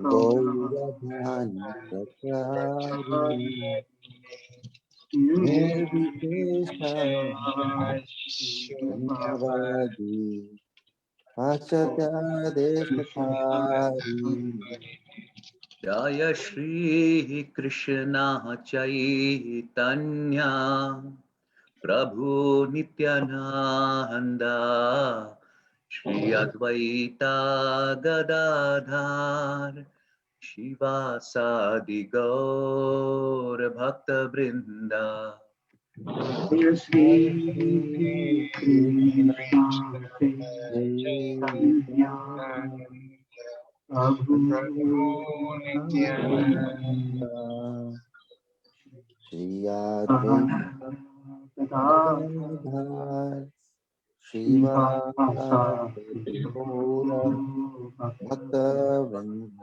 गौरवाणी प्रचारिणी निर्विशेषा शून्यवादी पाश्चात्यादेशधारिणी। जय श्री कृष्ण चैतन्य प्रभु नित्यानंद श्री अद्वैता गदाधर शिवासादि गौर भक्त वृंदा। जय श्री कृष्ण चैतन्य प्रभु नित्यानंद श्री अद्वैता गदाधर शिवासादि गौर भक्तवृंद।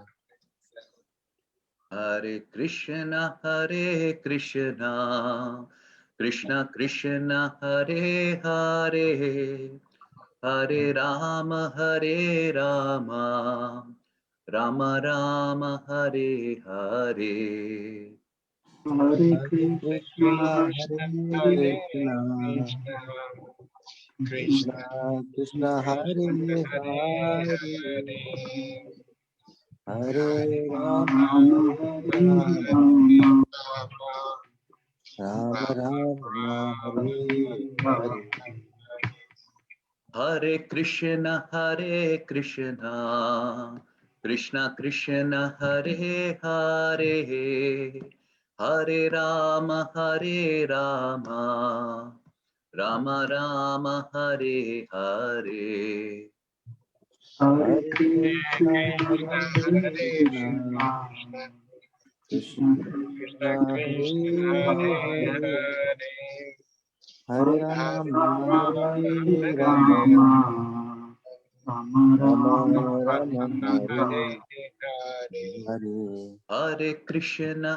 हरे कृष्णा कृष्णा कृष्णा हरे हरे हरे राम राम राम हरे हरे। हरे कृष्ण हरे कृष्णा कृष्णा कृष्णा हरे हरे हरे राम राम राम हरे हरे। हरे कृष्णा कृष्णा कृष्णा हरे हरे हरे राम राम राम हरे हरे। हरे कृष्ण हरे कृष्ण कृष्ण कृष्ण हरे हरे हरे राम राम राम राम राम हरे हरे। हरे कृष्णा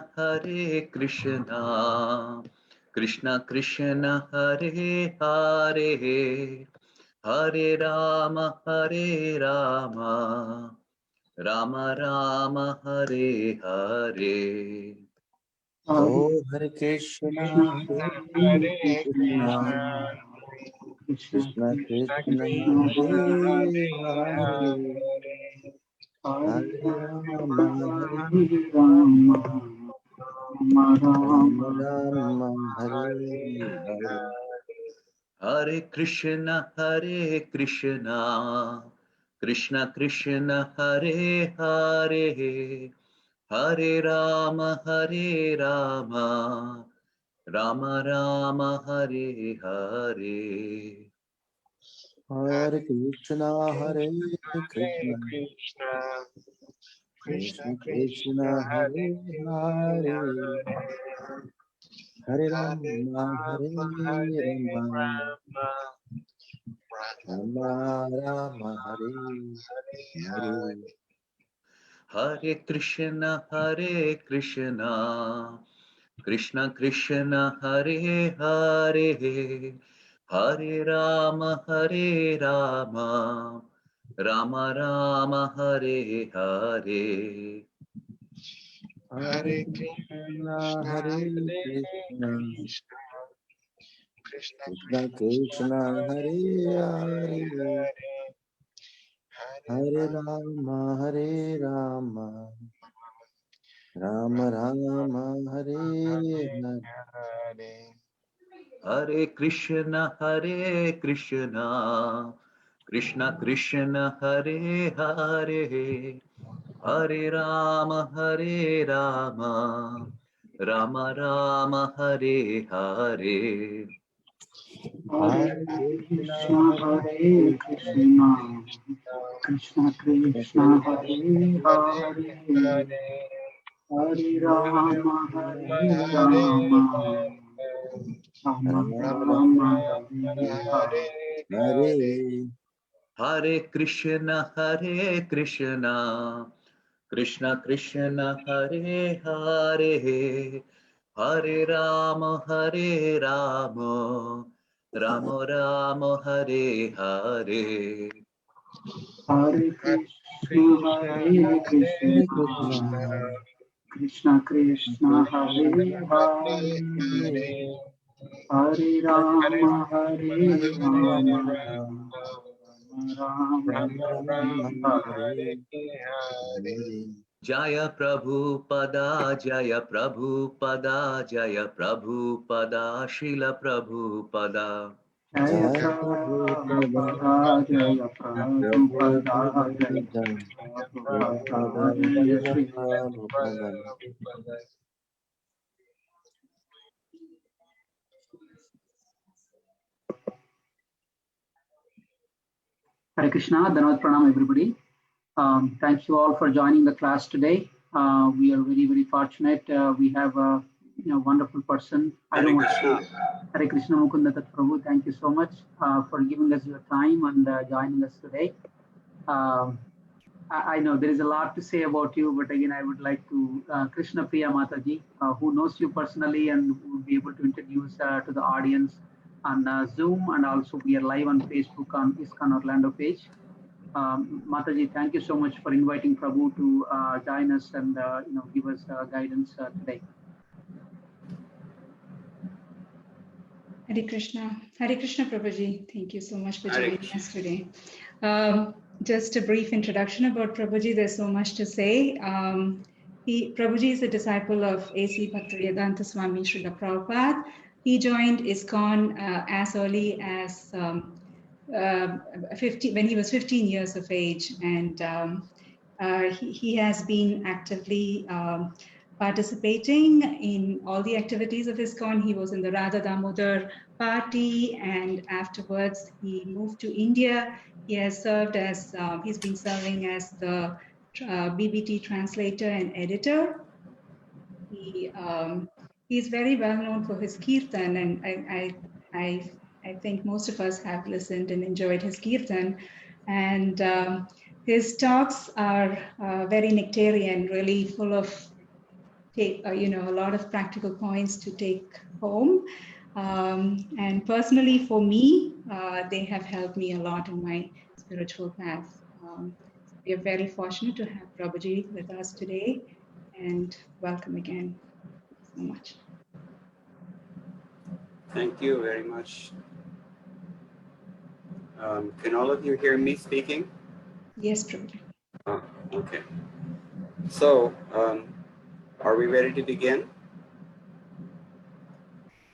कृष्णा कृष्णा हरे हरे हरे राम राम राम हरे हरे। ओ हरे कृष्णा हरे कृष्णा कृष्ण कृष्ण हरे हरे हरे राम राम राम हरे हरे। हरे कृष्णा कृष्णा कृष्णा हरे हरे हरे राम राम राम हरे हरे। हरे कृष्णा कृष्ण कृष्ण हरे हरे हरे राम राम राम राम हरे हरे। हरे कृष्णा कृष्णा कृष्णा हरे हरे हरे राम राम राम हरे हरे। हरे कृष्ण कृष्ण कृष्ण हरे हरे हरे राम राम राम हरे हरे। हरे कृष्णा कृष्णा कृष्णा हरे हरे हरे राम राम राम हरे हरे। हरे हरे कृष्ण हरे कृष्ण कृष्ण कृष्ण हरे हरे हरे राम राम राम हरे हरे। हरे हरे कृष्णा कृष्णा कृष्णा हरे हरे हरे राम राम राम हरे हरे। हरे Krishna Hare Krishna, Hare Krishna, Krishna Krishna, Krishna Hare Hare, Hare Rama, Hare Rama, Rama Rama Rama Hare Hare Hare. Jaya Prabhupada, Jaya Prabhupada, Jaya Prabhupada, Srila Prabhupada. Jaya Jai Prabhupada, Prabhupada, Jaya Prabhupada, Jaya Prabhupada, Prabhupada, Prabhupada, Jaya Srila Shri. Prabhupada. Hare Krishna, Dhanavad Pranam everybody. Thank you all for joining the class today. We are very, very fortunate. We have a wonderful person. I don't want to say Hare Krishna Mukunda Datta Prabhu. Thank you so much for giving us your time and joining us today. I know there is a lot to say about you, but again, I would like to Krishna Priya Mataji, who knows you personally and will be able to introduce to the audience on Zoom, and also we are live on Facebook on ISKCON Orlando page. Mataji, thank you so much for inviting Prabhu to join us and give us guidance today. Hare Krishna Prabhuji. Thank you so much for joining us today. Just a brief introduction about Prabhuji. There's so much to say. Prabhuji is a disciple of A.C. Bhaktivedanta Swami Srila Prabhupada. He joined ISKCON as early as 50, when he was 15 years of age, and he has been actively participating in all the activities of ISKCON. He was in the Radha Damodar party, and afterwards he moved to India. He has served as, he's been serving as the BBT translator and editor. He's very well known for his kirtan, and I think most of us have listened and enjoyed his kirtan. And his talks are very nectarian, really full of a lot of practical points to take home. And personally, for me, they have helped me a lot in my spiritual path. We are very fortunate to have Prabhuji with us today, and welcome again. Thank you so much. Thank you very much. Can all of you hear me speaking? Yes, Prabhuji. Oh, okay. So, are we ready to begin?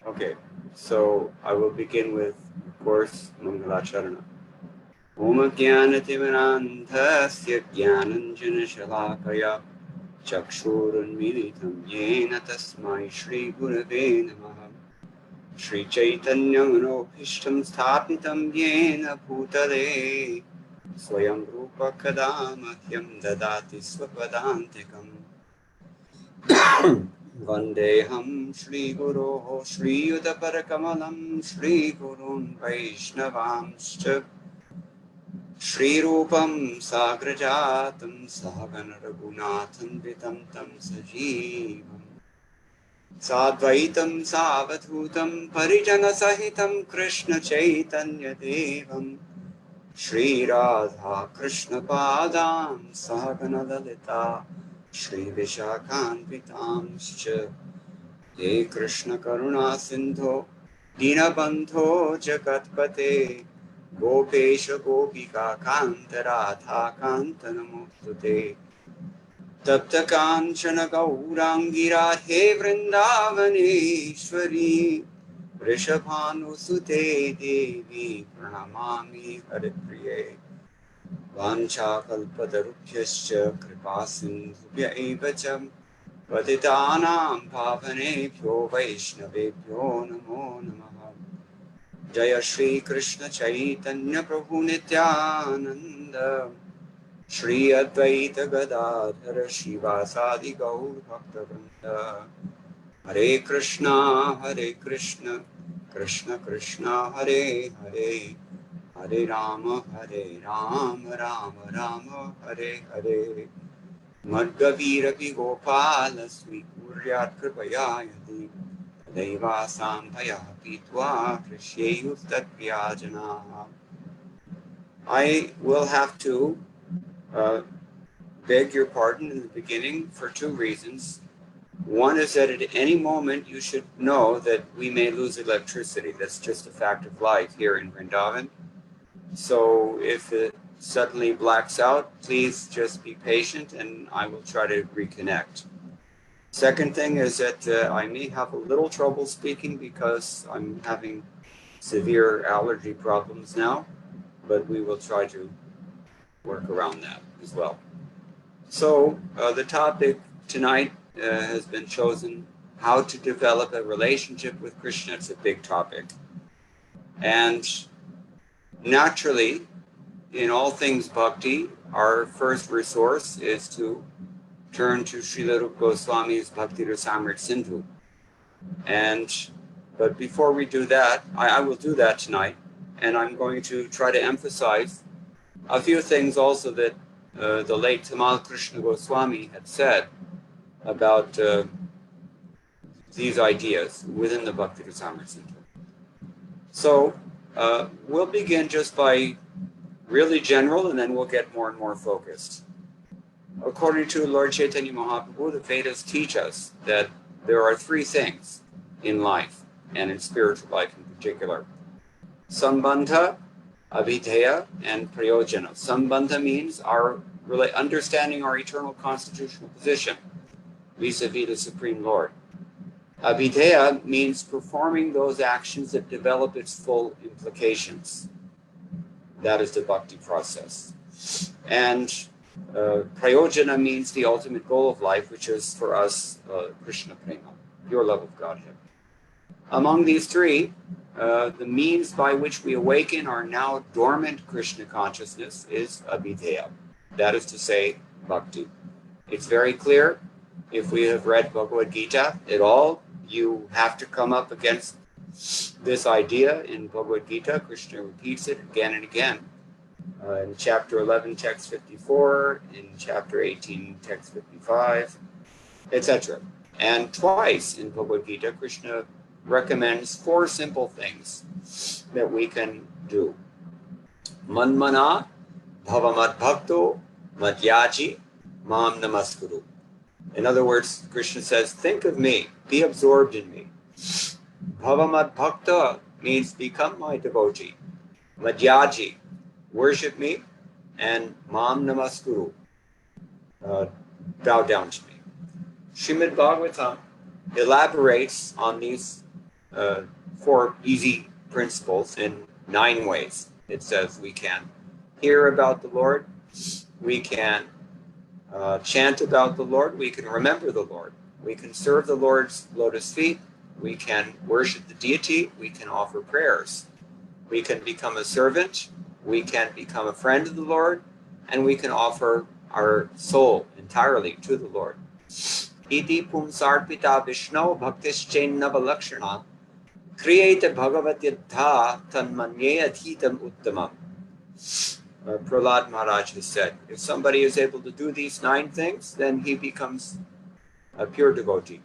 Okay, so I will begin with, of course, Mangalacharana. Om Jnanatimirandhasya Jnananjana Shalakaya Chakshurunmilitam Yena Tasmai Shri Gurave Namaha Shri Chaitanya Manobhishtam Sthapitam Yena Bhutale Swayam Rupa Kadamahyam Dadati Swapadantikam Vandeham Shri Guru Shri Yudaparakamalam Shri Gurun Vaishnavamscha Shri Rupam Sagrajatam Sahagana Raghunathan Vitam Tam Sajeevam Sadvaitam Savadhutam Parijana Sahitam Krishna Chaitanya Devam Shri Radha Krishna Padam Sahagana Lalita Shri Vishakhanvitamscha He Krishna Karuna Sindho Dinabandho Jagatpate Gopesha Gopika Kanta Radha Kanta Namostute Tapta Kanchana Gaurangi Radhe Vrindavaneshwari Rishabhanusute Devi Pranamami Haripriye Vancha Kalpatarubhyascha Kripasindhubhya Evacham Patitanam Pavanebhyo Vaishnavebhyo Namo Namaha Jaya Shri Krishna Chaitanya Prabhu Nityananda Shri Advaita Gadadhara Shivasadi Gaur Bhaktavrinda Hare Krishna Krishna Krishna Hare Hare Hare Rama Rama Rama Hare Hare Madhavirapi Gopala Srikuryat Kripaya Yadi Devasam Pitva Krishyayut Tatvyajana. I will have to beg your pardon in the beginning for two reasons. One is that at any moment you should know that we may lose electricity. That's just a fact of life here in Vrindavan. So if it suddenly blacks out, please just be patient and I will try to reconnect. Second thing is that I may have a little trouble speaking because I'm having severe allergy problems now, but we will try to work around that as well. So the topic tonight has been chosen, how to develop a relationship with Krishna. It's a big topic. And naturally, in all things bhakti, our first resource is to turn to Srila Rupa Goswami's Bhakti Rasamrita Sindhu. But before we do that, I will do that tonight, and I'm going to try to emphasize a few things also that the late Tamal Krishna Goswami had said about these ideas within the Bhakti Rasamrita Sindhu. So we'll begin just by really general, and then we'll get more and more focused. According to Lord Chaitanya Mahaprabhu, the Vedas teach us that there are three things in life, and in spiritual life in particular: Sambandha, Abhidheya, and Prayojana. Sambandha means our understanding our eternal constitutional position vis-a-vis the Supreme Lord. Abhidheya means performing those actions that develop its full implications. That is the bhakti process. And Prayojana means the ultimate goal of life, which is for us Krishna Prema, pure love of Godhead. Among these three, the means by which we awaken our now dormant Krishna consciousness is Abhidheya. That is to say, bhakti. It's very clear. If we have read Bhagavad Gita at all, you have to come up against this idea in Bhagavad Gita. Krishna repeats it again and again. In chapter 11, text 54, in chapter 18, text 55, etc. And twice in Bhagavad Gita, Krishna recommends four simple things that we can do. Manmana, bhavamad bhakto, madhyaji, mam namaskuru. In other words, Krishna says, think of me, be absorbed in me. Bhavamad bhakta means become my devotee. Madhyaji, worship me, and mam namaskuru, bow down to me. Srimad Bhagavatam elaborates on these four easy principles in 9 ways. It says we can hear about the Lord, we can chant about the Lord, we can remember the Lord, we can serve the Lord's lotus feet, we can worship the deity, we can offer prayers, we can become a servant, we can become a friend of the Lord, and we can offer our soul entirely to the Lord. Iti pumsarpita Vishnu bhaktischainava lakshana kriyeta bhagavatidha tanmanye adhitam uttamam. Prahlad Maharaj has said, if somebody is able to do these 9 things, then he becomes a pure devotee.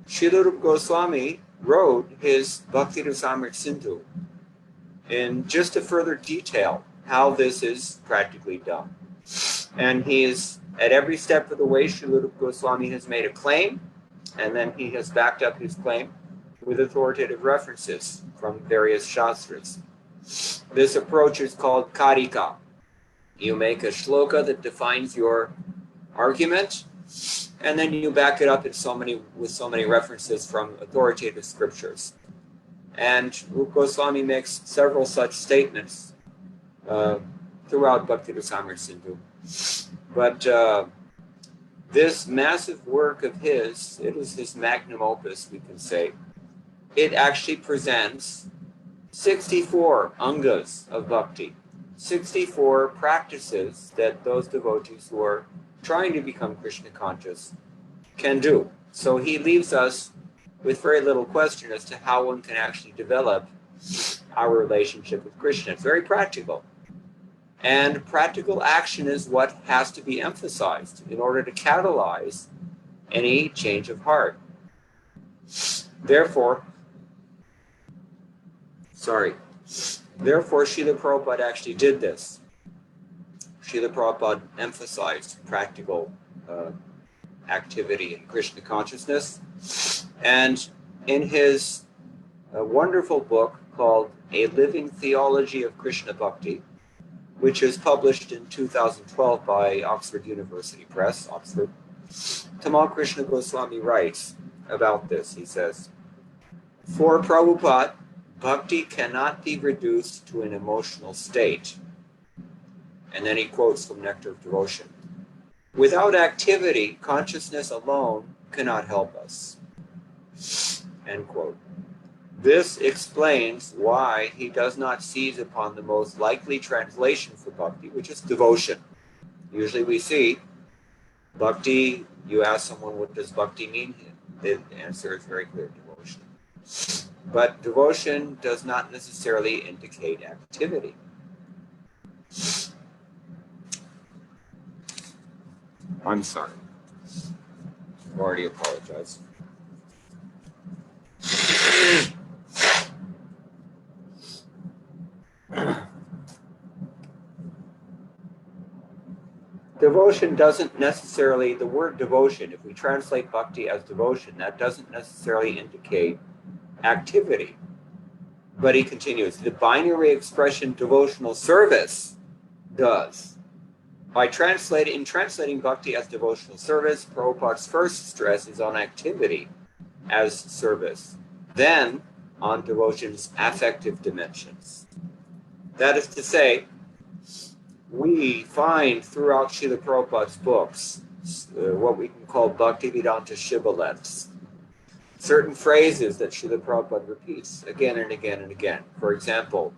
Srila Rupa Goswami wrote his Bhakti Rasamrita Sindhu in just a further detail how this is practically done. And he is, at every step of the way, Srila Rupa Goswami has made a claim, and then he has backed up his claim with authoritative references from various shastras. This approach is called karika. You make a shloka that defines your argument, and then you back it up with so many references from authoritative scriptures. And Rupa Goswami makes several such statements throughout Bhakti Rasamrita Sindhu. But this massive work of his, it is his magnum opus, we can say. It actually presents 64 angas of bhakti, 64 practices that those devotees who are trying to become Krishna conscious can do. So he leaves us with very little question as to how one can actually develop our relationship with Krishna. It's very practical. And practical action is what has to be emphasized in order to catalyze any change of heart. Therefore, Srila Prabhupada actually did this. Srila Prabhupada emphasized practical activity in Krishna consciousness. And in his wonderful book called A Living Theology of Krishna Bhakti, which is published in 2012 by Oxford University Press, Oxford, Tamal Krishna Goswami writes about this. He says, "For Prabhupada, bhakti cannot be reduced to an emotional state." And then he quotes from Nectar of Devotion. "Without activity, consciousness alone cannot help us." End quote. This explains why he does not seize upon the most likely translation for bhakti, which is devotion. Usually we see bhakti, you ask someone, what does bhakti mean? The answer is very clear, devotion. But devotion does not necessarily indicate activity. I'm sorry. I've already apologized. Devotion doesn't necessarily, the word devotion, if we translate bhakti as devotion, that doesn't necessarily indicate activity. But he continues, the binary expression devotional service does. In translating bhakti as devotional service, Prabhupada's first stress is on activity as service, then on devotion's affective dimensions. That is to say, we find throughout Srila Prabhupada's books what we can call Bhaktivedanta shibboleths, certain phrases that Srila Prabhupada repeats again and again and again. For example,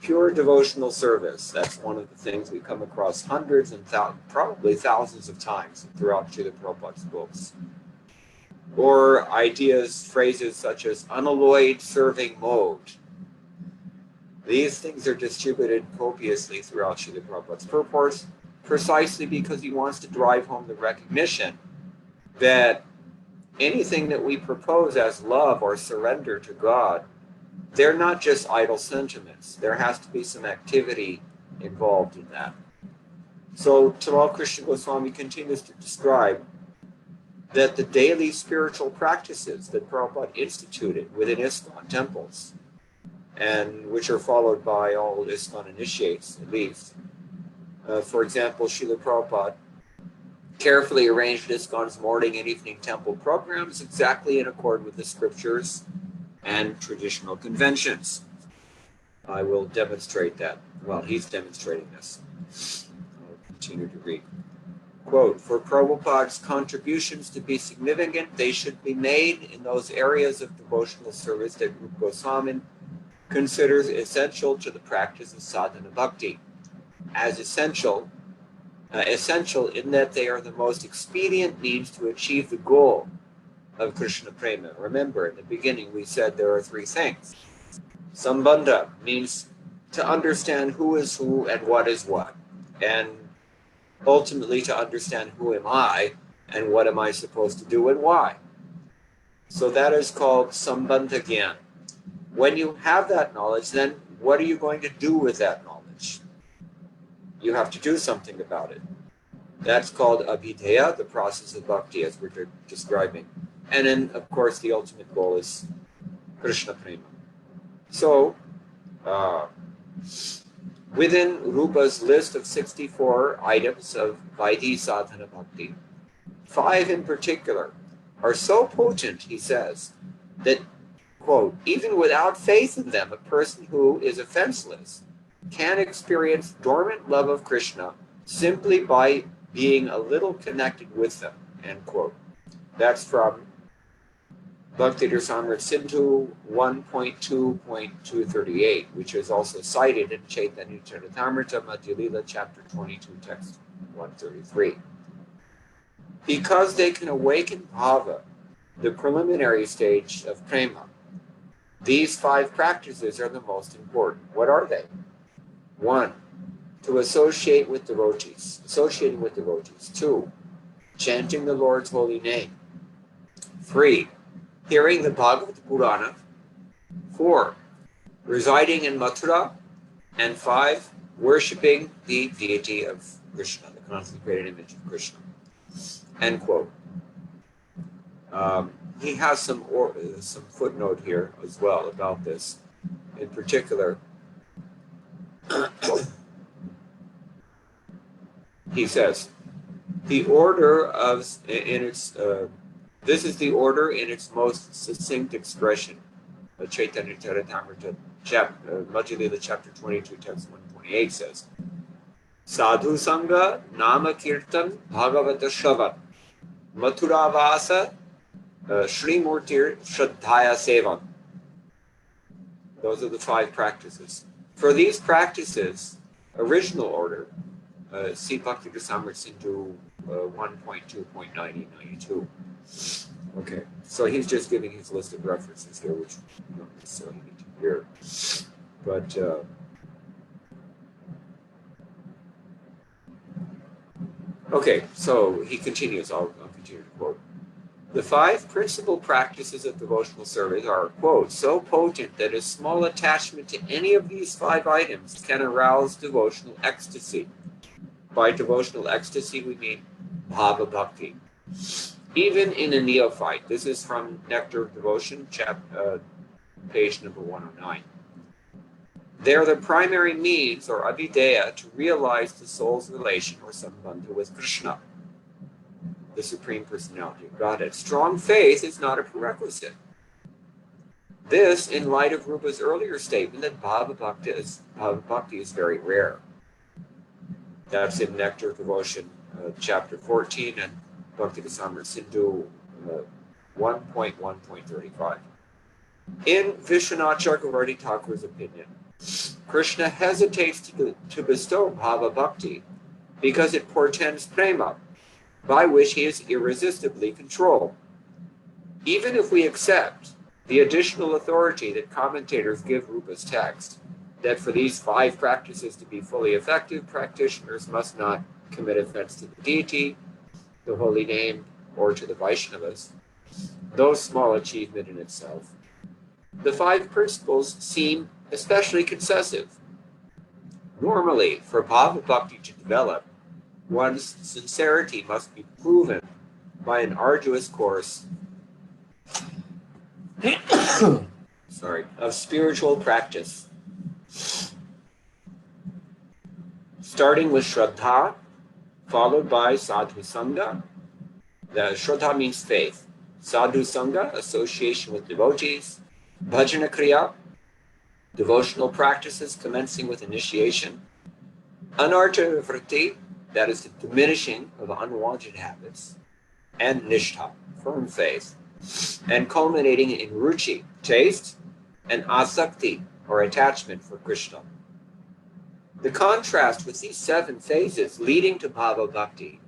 pure devotional service. That's one of the things we come across hundreds and probably thousands of times throughout Srila Prabhupada's books. Or phrases such as unalloyed serving mode. These things are distributed copiously throughout Srila Prabhupada's purports, precisely because he wants to drive home the recognition that anything that we propose as love or surrender to God, they're not just idle sentiments. There has to be some activity involved in that. So Tamal Krishna Goswami continues to describe that the daily spiritual practices that Prabhupada instituted within ISKCON temples, and which are followed by all ISKCON initiates, at least. For example, Srila Prabhupada carefully arranged ISKCON's morning and evening temple programs exactly in accord with the scriptures and traditional conventions. I will demonstrate that. Well, he's demonstrating this. I'll continue to read. Quote, for Prabhupada's contributions to be significant, they should be made in those areas of devotional service that Rupa Goswami considers essential to the practice of sadhana bhakti, as essential in that they are the most expedient means to achieve the goal of Krishna prema. Remember, in the beginning we said there are three things. Sambandha means to understand who is who and what is what, and ultimately to understand who am I and what am I supposed to do and why. So that is called Sambandha Gyan. When you have that knowledge, then what are you going to do with that knowledge? You have to do something about it. That's called Abhidheya, the process of bhakti, as we're describing. And then, of course, the ultimate goal is Krishna prema. So, within Rupa's list of 64 items of Vaidhi sadhana bhakti, 5 in particular are so potent, he says, that, quote, even without faith in them, a person who is offenseless can experience dormant love of Krishna simply by being a little connected with them, end quote. That's from Bhakti Rasamrita Sindhu 1.2.238, which is also cited in Chaitanya Charitamrita Madhya Lila, chapter 22, text 133. Because they can awaken bhava, the preliminary stage of prema, these 5 practices are the most important. What are they? 1, to associating with devotees. 2, chanting the Lord's holy name. 3, hearing the Bhagavad Purana. 4, residing in Mathura. And 5, worshipping the deity of Krishna, the consecrated image of Krishna. End quote. He has some footnote here as well about this. In particular, he says, the order of this is the order in its most succinct expression. Chaitanya Charitamrita, Madhya Lila, chapter 22, text 128 says, Sadhu Sangha Nama Kirtan Bhagavata Shravan Mathuravasa Sri Murtir Shraddhaya Sevan. Those are the 5 practices. For these practices, original order, see Bhakti Rasamrita Sindhu 1.2.9092. Okay, so he's just giving his list of references here, which you don't necessarily need to hear. But okay, so he continues. I'll continue to quote. The 5 principal practices of devotional service are, quote, so potent that a small attachment to any of these 5 items can arouse devotional ecstasy. By devotional ecstasy, we mean bhava bhakti. Even in a neophyte, this is from Nectar of Devotion, page number 109. They're the primary means, or avideya, to realize the soul's relation or sambandha with Krishna, the Supreme Personality of Godhead. Strong faith is not a prerequisite. This, in light of Rupa's earlier statement that bhava bhakti is very rare. That's in Nectar of Devotion, chapter 14, and Bhakti Rasamrita Sindhu 1.1.35. In Vishwanath Chakravarti Thakur's opinion, Krishna hesitates to bestow bhava bhakti because it portends prema, by which he is irresistibly controlled. Even if we accept the additional authority that commentators give Rupa's text, that for these 5 practices to be fully effective, practitioners must not commit offense to the deity, the holy name, or to the Vaishnavas, though small achievement in itself, the 5 principles seem especially concessive. Normally, for bhava bhakti to develop, one's sincerity must be proven by an arduous course of spiritual practice, starting with Shraddha, followed by Sadhu Sangha. The Shraddha means faith. Sadhu Sangha, association with devotees. Bhajana Kriya, devotional practices commencing with initiation. Anartha Vritti, that is the diminishing of unwanted habits. And Nishtha, firm faith. And culminating in Ruchi, taste, and Asakti, or attachment for Krishna. The contrast with these 7 phases leading to bhava bhakti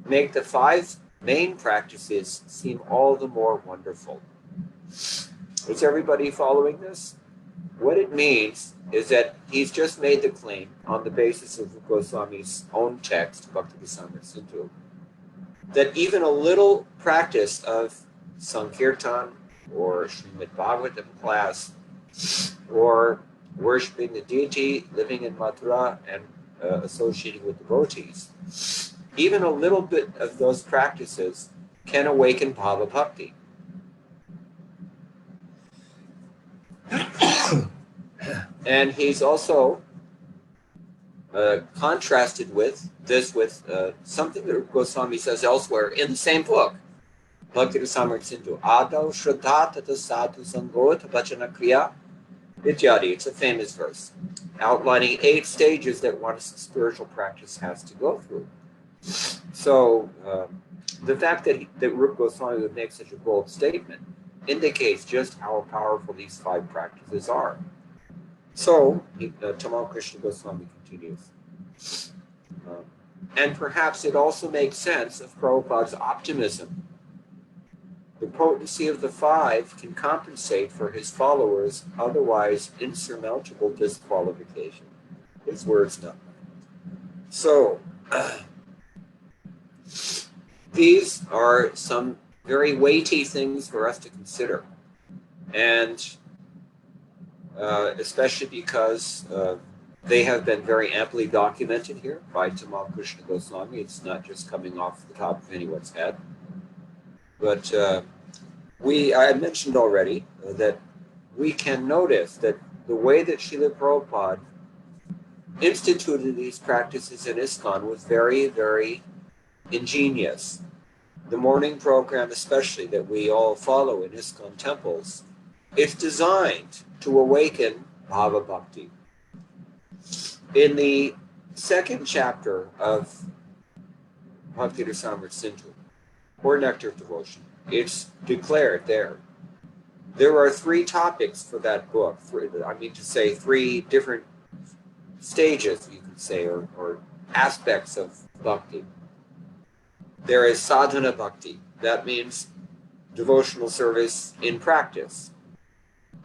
make the 5 main practices seem all the more wonderful. Is everybody following this? What it means is that he's just made the claim on the basis of Goswami's own text, Bhakti Rasamrita Sindhu, that even a little practice of Sankirtan or Srimad Bhagavatam class or worshipping the deity, living in Mathura, and associating with devotees, even a little bit of those practices can awaken bhava bhakti. And he's also contrasted with this with something that Goswami says elsewhere in the same book, Bhakti Rasamrita Sindhu, Adau Shraddha Tata Sadhu Sangot Bhajana Kriya Ityadi. It's a famous verse outlining 8 stages that one's spiritual practice has to go through. So the fact that Rupa Goswami would make such a bold statement indicates just how powerful these 5 practices are. So Tamal Krishna Goswami continues. And perhaps it also makes sense of Prabhupada's optimism. The potency of the 5 can compensate for his followers' otherwise insurmountable disqualification. His words, not mine. So, these are some very weighty things for us to consider. And especially because They have been very amply documented here by Tamal Krishna Goswami. It's not just coming off the top of anyone's head. But I mentioned already that we can notice that the way that Srila Prabhupada instituted these practices in ISKCON was very, very ingenious. The morning program, especially, that we all follow in ISKCON temples, is designed to awaken Bhava Bhakti. In the second chapter of Bhakti Rasamrita Sindhu, or Nectar of Devotion, it's declared there. There are three topics for that book. Three different stages, you could say, or aspects of bhakti. There is sadhana bhakti. That means devotional service in practice.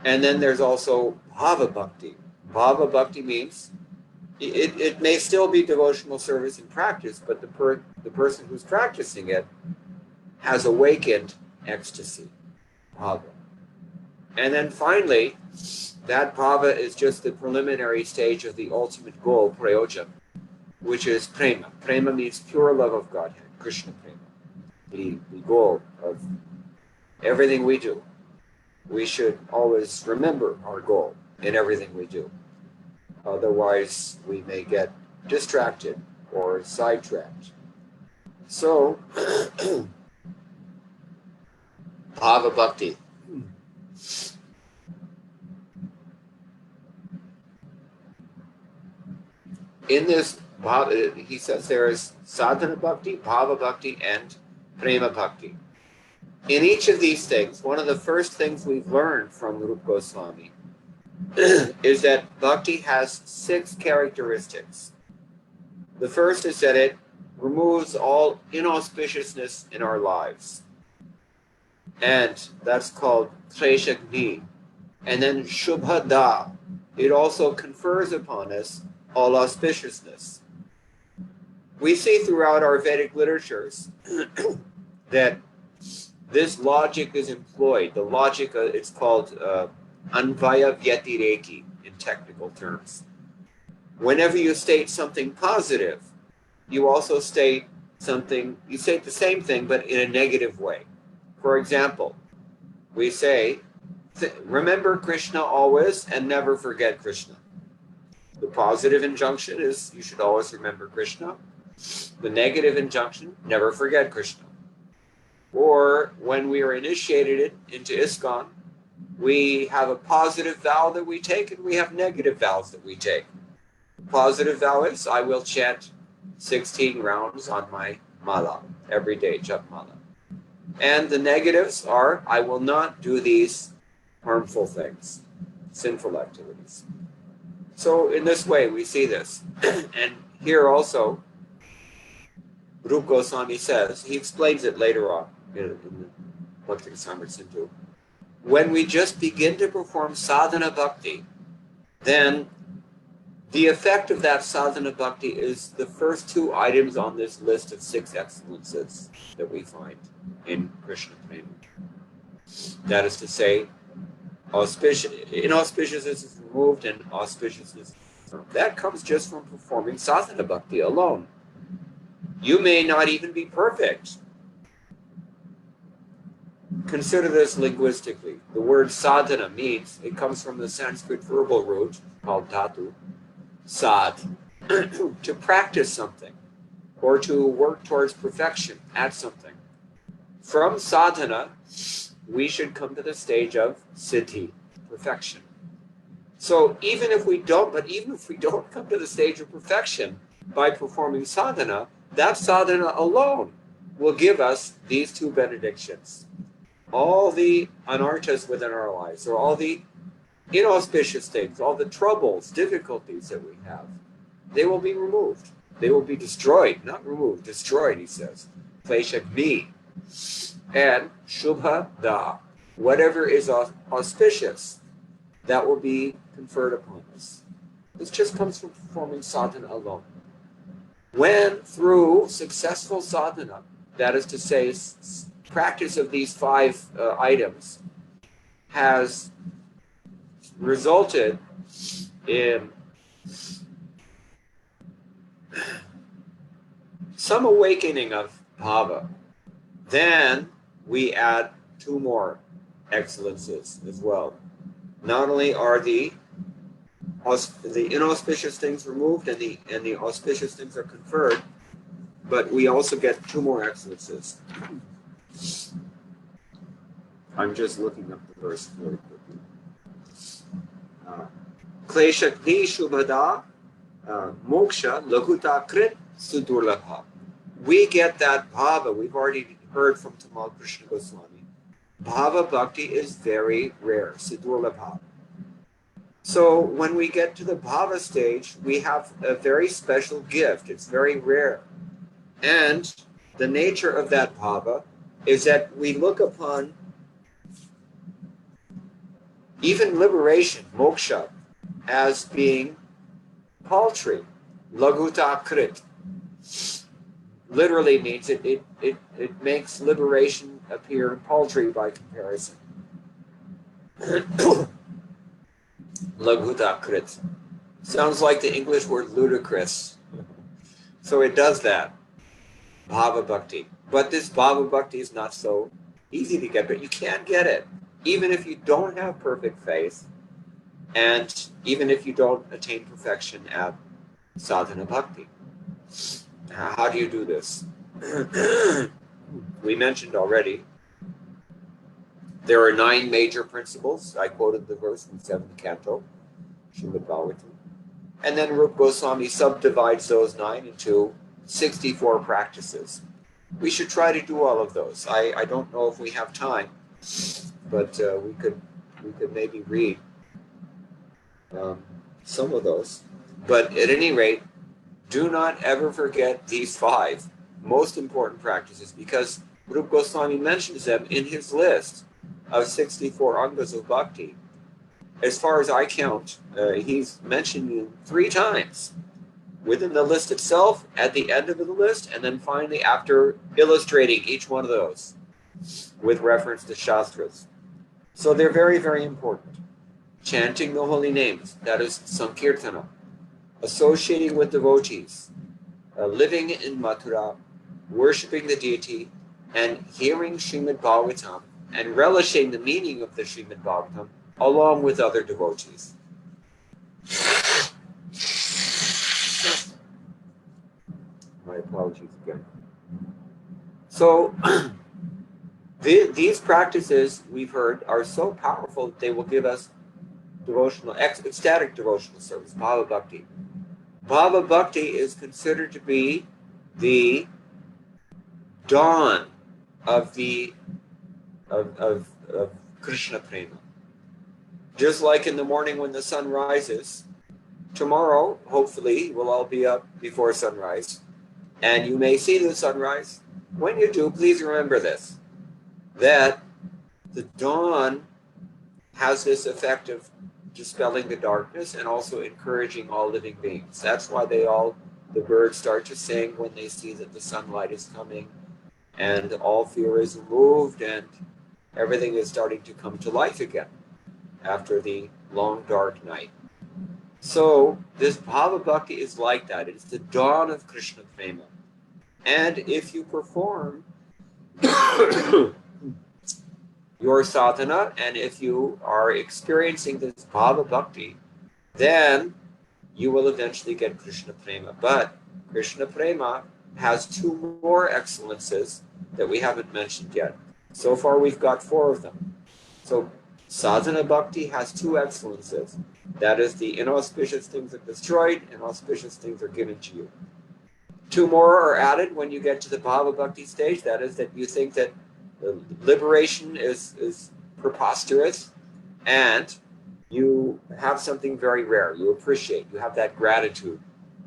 And then there's also bhava bhakti. Bhava bhakti means it may still be devotional service in practice, but the person who's practicing it has awakened ecstasy, bhava. And then finally, that bhava is just the preliminary stage of the ultimate goal, prayojan, which is prema. Prema means pure love of Godhead, Krishna prema, the goal of everything we do. We should always remember our goal in everything we do. Otherwise, we may get distracted or sidetracked. So, bhava bhakti. In this, he says there is sadhana bhakti, bhava bhakti, and prema bhakti. In each of these things, one of the first things we've learned from Rupa Goswami is that bhakti has 6 characteristics. The first is that it removes all inauspiciousness in our lives. And that's called kleshagni. And then shubha da. It also confers upon us all auspiciousness. We see throughout our Vedic literatures that this logic is employed. The logic, it's called anvaya vyatireki in technical terms. Whenever you state something positive, you also state something, you say the same thing, but in a negative way. For example, we say, remember Krishna always and never forget Krishna. The positive injunction is you should always remember Krishna. The negative injunction, never forget Krishna. Or when we are initiated into ISKCON, we have a positive vow that we take and we have negative vows that we take. The positive vow is I will chant 16 rounds on my mala every day, jap mala. And the negatives are I will not do these harmful things, sinful activities. So in this way, we see this. And here also, Rupa Goswami says, he explains it later on in the Bhakti Rasamrita Sindhu. When we just begin to perform sadhana bhakti, then the effect of that sadhana bhakti is the first 2 items on this list of 6 excellences that we find in Krishna prema. That is to say, inauspiciousness is removed and auspiciousness. That comes just from performing sadhana bhakti alone. You may not even be perfect. Consider this linguistically. The word sadhana means, it comes from the Sanskrit verbal root called dhatu, sad, to practice something or to work towards perfection at something. From sadhana, we should come to the stage of siddhi, perfection. So even if we don't come to the stage of perfection by performing sadhana, that sadhana alone will give us these 2 benedictions. All the anarthas within our lives, or all the inauspicious things, all the troubles, difficulties that we have, they will be removed. They will be destroyed, not removed, destroyed, he says. Kleshagni. And shubha da. Whatever is auspicious, that will be conferred upon us. This just comes from performing sadhana alone. When through successful sadhana, that is to say, practice of these 5 items has resulted in some awakening of bhava. Then we add two more excellences as well. Not only are the inauspicious things removed and the auspicious things are conferred, but we also get two more excellences. I'm just looking up the verse very quickly. Klesha kli shubhada moksha laguta krit sudurlabha. We get that bhava. We've already heard from Tamal Krishna Goswami. Bhava bhakti is very rare, sudurlabha. So when we get to the bhava stage, we have a very special gift. It's very rare. And the nature of that bhava is that we look upon even liberation, moksha, as being paltry. Laguta krit. Literally means it makes liberation appear paltry by comparison. Laguta krit. Sounds like the English word ludicrous. So it does that. Bhava bhakti. But this bhava bhakti is not so easy to get, but you can't get it. Even if you don't have perfect faith, and even if you don't attain perfection at sadhana bhakti. How do you do this? We mentioned already, there are 9 major principles. I quoted the verse from 7th canto, Srimad Bhagavatam. And then Rupa Goswami subdivides those 9 into 64 practices. We should try to do all of those. I don't know if we have time, but we could maybe read some of those. But at any rate, do not ever forget these 5 most important practices, because Rupa Goswami mentions them in his list of 64 angas of bhakti. As far as I count, he's mentioned them 3 times. Within the list itself, at the end of the list, and then finally after illustrating each one of those with reference to Shastras. So they're very, very important. Chanting the holy names, that is Sankirtana. Associating with devotees, living in Mathura, worshipping the deity, and hearing Srimad Bhagavatam, and relishing the meaning of the Srimad Bhagavatam, along with other devotees. My apologies again. So, these practices we've heard are so powerful that they will give us ecstatic devotional service, Bhava Bhakti. Bhava Bhakti is considered to be the dawn of Krishna Prema. Just like in the morning when the sun rises, tomorrow, hopefully, we'll all be up before sunrise, and you may see the sunrise. When you do, please remember this, that the dawn has this effect of dispelling the darkness and also encouraging all living beings. That's why the birds start to sing when they see that the sunlight is coming, and all fear is removed, and everything is starting to come to life again after the long dark night. So this Bhava Bhakti is like that. It's the dawn of Krishna Prema. And if you perform your sadhana, and if you are experiencing this Bhava Bhakti, then you will eventually get Krishna Prema. But Krishna Prema has 2 more excellences that we haven't mentioned yet. So far we've got 4 of them. So sadhana bhakti has 2 excellences. That is, the inauspicious things are destroyed and auspicious things are given to you. 2 more are added when you get to the Bhava Bhakti stage. That is, that you think that liberation is preposterous, and you have something very rare. You appreciate, you have that gratitude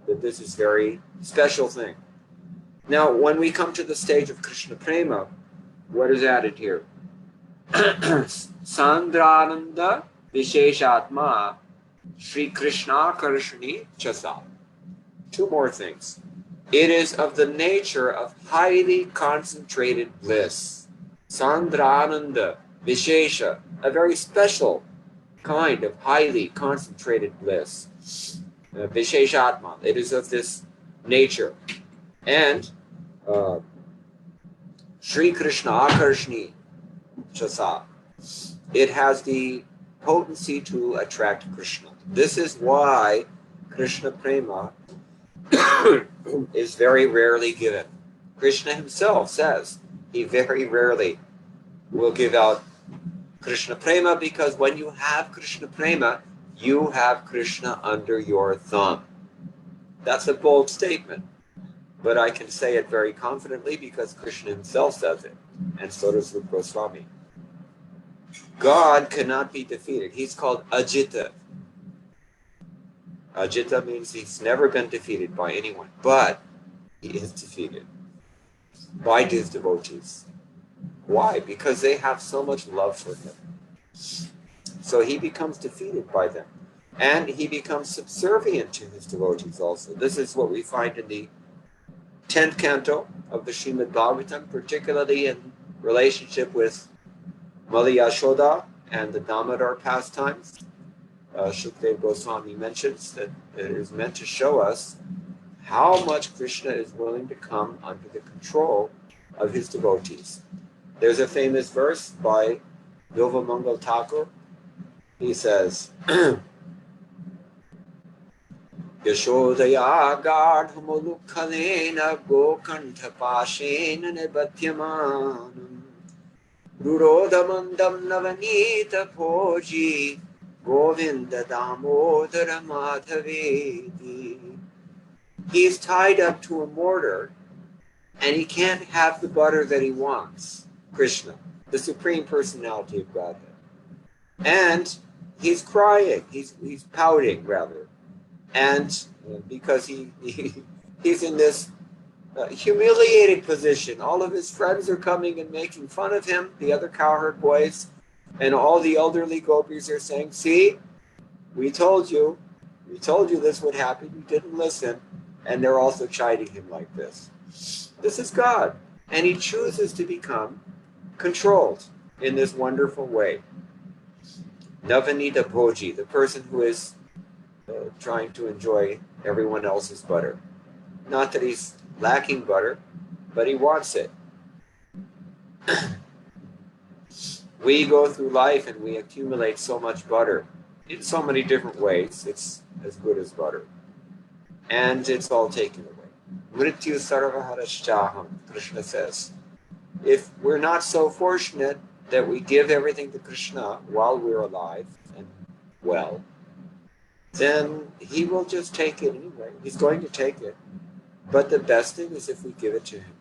that this is a very special thing. Now, when we come to the stage of Krishna Prema, what is added here? Sandrananda Visheshatma Sri Krishna Karshani Chasa. 2 more things. It is of the nature of highly concentrated bliss. Sandrananda Vishesha, a very special kind of highly concentrated bliss. Visheshatma, it is of this nature. And Sri Krishna Akarshni Chasa, it has the potency to attract Krishna. This is why Krishna Prema is very rarely given. Krishna himself says he very rarely will give out Krishna Prema, because when you have Krishna Prema, you have Krishna under your thumb. That's a bold statement, but I can say it very confidently because Krishna himself says it, and so does Rupa Goswami. God cannot be defeated. He's called Ajita. Ajita means he's never been defeated by anyone, but he is defeated by his devotees. Why? Because they have so much love for him. So he becomes defeated by them. And he becomes subservient to his devotees also. This is what we find in the 10th canto of the Srimad Bhagavatam, particularly in relationship with Mali Yashoda and the Damodar pastimes. Shukdev Goswami mentions that it is meant to show us how much Krishna is willing to come under the control of his devotees. There's a famous verse by Bilvamangal Thakur. He says, Yashodaya gardhamulukhalena gokantha pashena nebathyamanam Rurodhamandam navanita bhoji Govinda damodara madhavedi. He's tied up to a mortar and he can't have the butter that he wants. Krishna, the Supreme Personality of Godhead. And he's crying, he's pouting rather. And because he's in this humiliated position. All of his friends are coming and making fun of him, the other cowherd boys, and all the elderly gopis are saying, see, we told you this would happen, you didn't listen. And they're also chiding him like this. This is God, and he chooses to become controlled in this wonderful way. Navanita Bhoji, the person who is trying to enjoy everyone else's butter. Not that he's lacking butter, but he wants it. We go through life and we accumulate so much butter in so many different ways. It's as good as butter. And it's all taken away. Mrityu sarvaharashchaham, Krishna says. If we're not so fortunate that we give everything to Krishna while we're alive and well, then he will just take it anyway. He's going to take it. But the best thing is if we give it to him.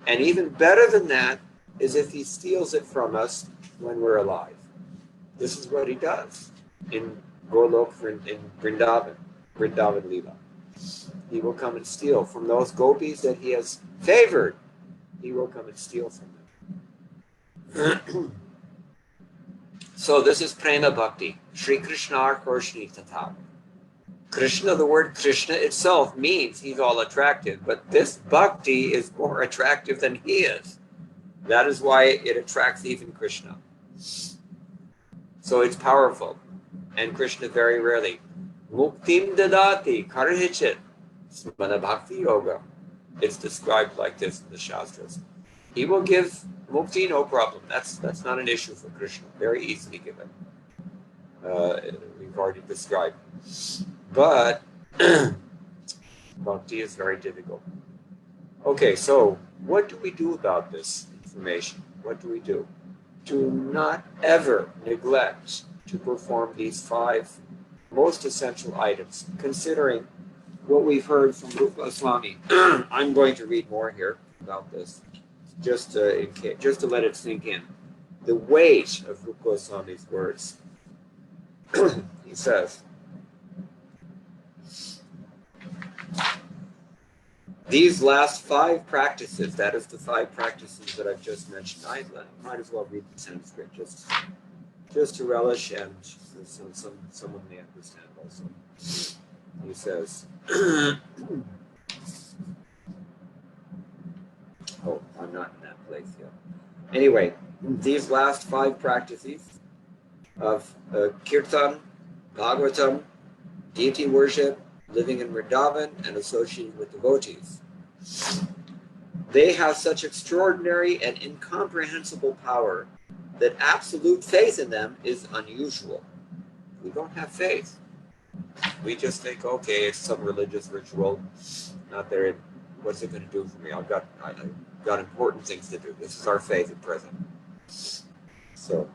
And even better than that is if he steals it from us when we're alive. This is what he does in Golok, in Vrindavan Leela. He will come and steal from those gopis that he has favored. He will come and steal from them. So this is Prema Bhakti. Sri Krishna Arkorshni Tatha. Krishna, the word Krishna itself means he's all attractive, but this bhakti is more attractive than he is. That is why it attracts even Krishna. So it's powerful. And Krishna very rarely. Muktim dadati karhichit smana bhakti yoga. It's described like this in the Shastras. He will give mukti, no problem. That's not an issue for Krishna. Very easily given. We've already described. But bhakti is very difficult. Okay, so what do we do about this information? What do we do? Do not ever neglect to perform these 5 most essential items, considering what we've heard from Rupa Goswami. I'm going to read more here about this, just to let it sink in. The weight of Rupa Goswami's words. He says, these last 5 practices, that is the 5 practices that I've just mentioned, I might as well read the Sanskrit just to relish, and someone may understand also. He says, oh, I'm not in that place yet. Anyway, these last 5 practices of Kirtan, Bhagavatam, deity worship, living in Vrindavan and associating with devotees. They have such extraordinary and incomprehensible power that absolute faith in them is unusual. We don't have faith. We just think, okay, it's some religious ritual. Not there. What's it going to do for me? I've got important things to do. This is our faith at present. So,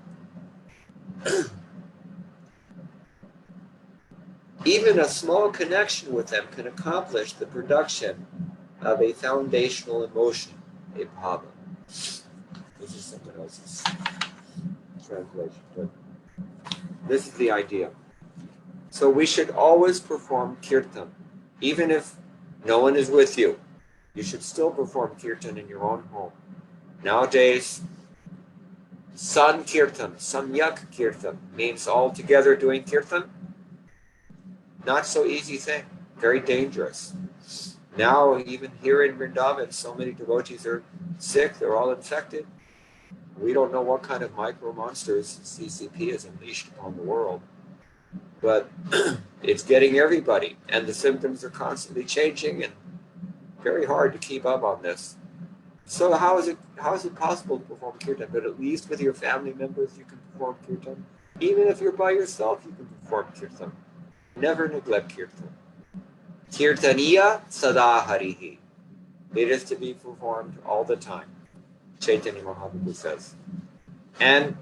even a small connection with them can accomplish the production of a foundational emotion, a bhava. This is someone else's translation, but this is the idea. So we should always perform kirtan, even if no one is with you. You should still perform kirtan in your own home. Nowadays, Sankirtan, Samyak Kirtan means all together doing kirtan. Not so easy thing, very dangerous. Now, even here in Vrindavan, so many devotees are sick, they're all infected. We don't know what kind of micro monsters CCP has unleashed upon the world. But it's getting everybody, and the symptoms are constantly changing, and very hard to keep up on this. So how is it possible to perform kirtan? But at least with your family members you can perform kirtan. Even if you're by yourself, you can perform kirtan. Never neglect kirtan. Kirtaniya sada harihi. It is to be performed all the time, Chaitanya Mahaprabhu says. And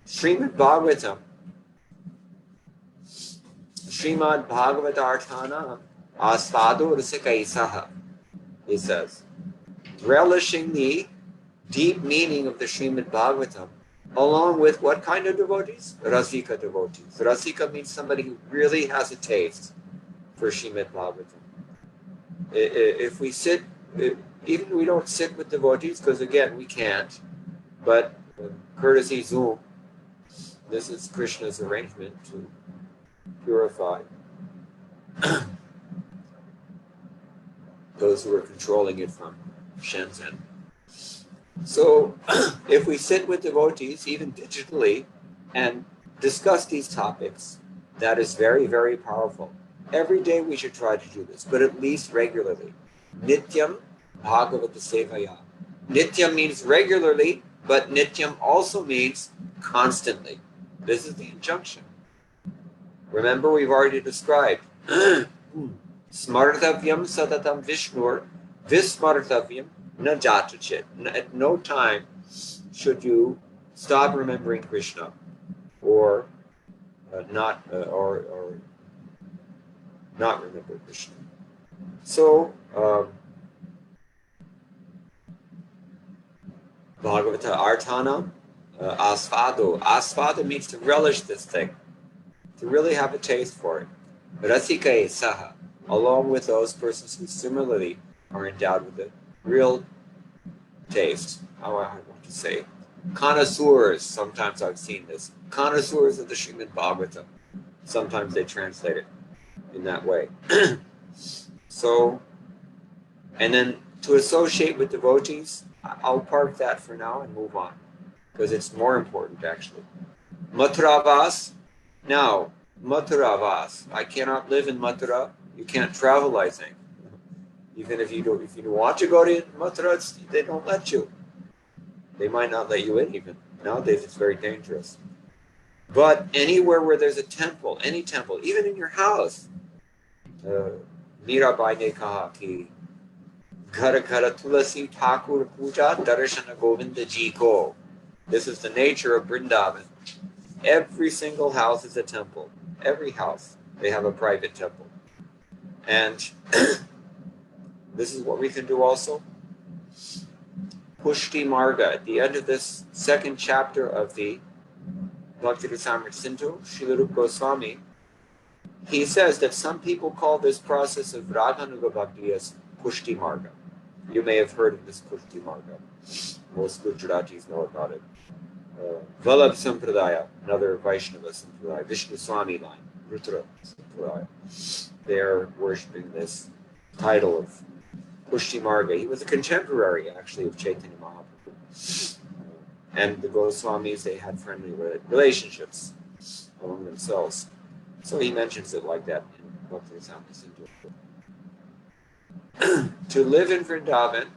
Srimad Bhagavatam, Srimad Bhagavatarthana Asvado Rasikaisaha, he says, relishing the deep meaning of the Srimad Bhagavatam, along with what kind of devotees? Rasika devotees. Rasika means somebody who really has a taste for Srimad Bhagavatam. If we sit, even we don't sit with devotees, because again, we can't, but courtesy Zoom, this is Krishna's arrangement to purify those who are controlling it from Shenzhen. So if we sit with devotees, even digitally, and discuss these topics, that is very, very powerful. Every day we should try to do this, but at least regularly. Nityam Bhagavata Sevaya. Nityam means regularly, but Nityam also means constantly. This is the injunction. Remember, we've already described Smartavyam Satatam Vishnur Vismartavyam Na Jatachit. At no time should you stop remembering Krishna or not remember Krishna. So Bhagavata Artana Asvado. Asvado means to relish this thing, to really have a taste for it. Rasika Saha, along with those persons who similarly are endowed with a real taste. How I want to say, connoisseurs. Sometimes I've seen this. Connoisseurs of the Srimad Bhagavatam. Sometimes they translate it in that way. So, and then to associate with devotees, I'll park that for now and move on, because it's more important actually. Mathuravas. Now, Mathuravas. I cannot live in Mathura. You can't travel, I think. Even if you want to go to Mathura, they don't let you. They might not let you in even. Nowadays it's very dangerous. But anywhere where there's a temple, any temple, even in your house, Mirabai ne kaha ki ghar ghar tulasi thakur puja darshana govinda ji ko. This is the nature of Vrindavan. Every single house is a temple. Every house, they have a private temple. And this is what we can do also. Pushti Marga, at the end of this second chapter of the Bhakti Rasamrita Sindhu, Srila Rupa Goswami, he says that some people call this process of Radhanuga Bhakti as Pushti Marga. You may have heard of this Pushti Marga. Most Gujaratis know about it. Vallabh Sampradaya, another Vaishnava Sampradaya, Vishnu Swami line, Rutra Sampradaya. They are worshipping this title of Pushti Marga. He was a contemporary, actually, of Chaitanya Mahaprabhu. And the Goswamis, they had friendly relationships among themselves. So he mentions it like that in Bhakti. To live in Vrindavan,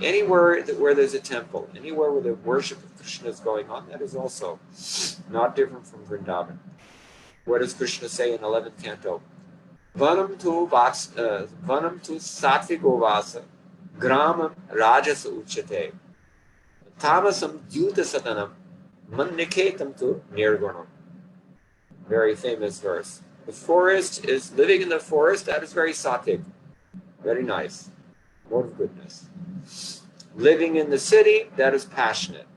anywhere where there's a temple, anywhere where the worship of Krishna is going on, that is also not different from Vrindavan. What does Krishna say in 11th canto? Vanam tu sattvigo vasa, gramam rajasa uchate, tamasam dyuta satanam, manniketam tu nirgunam. Very famous verse. The forest is living in the forest, that is very sattvic, very nice, mode of goodness. Living in the city, that is passionate.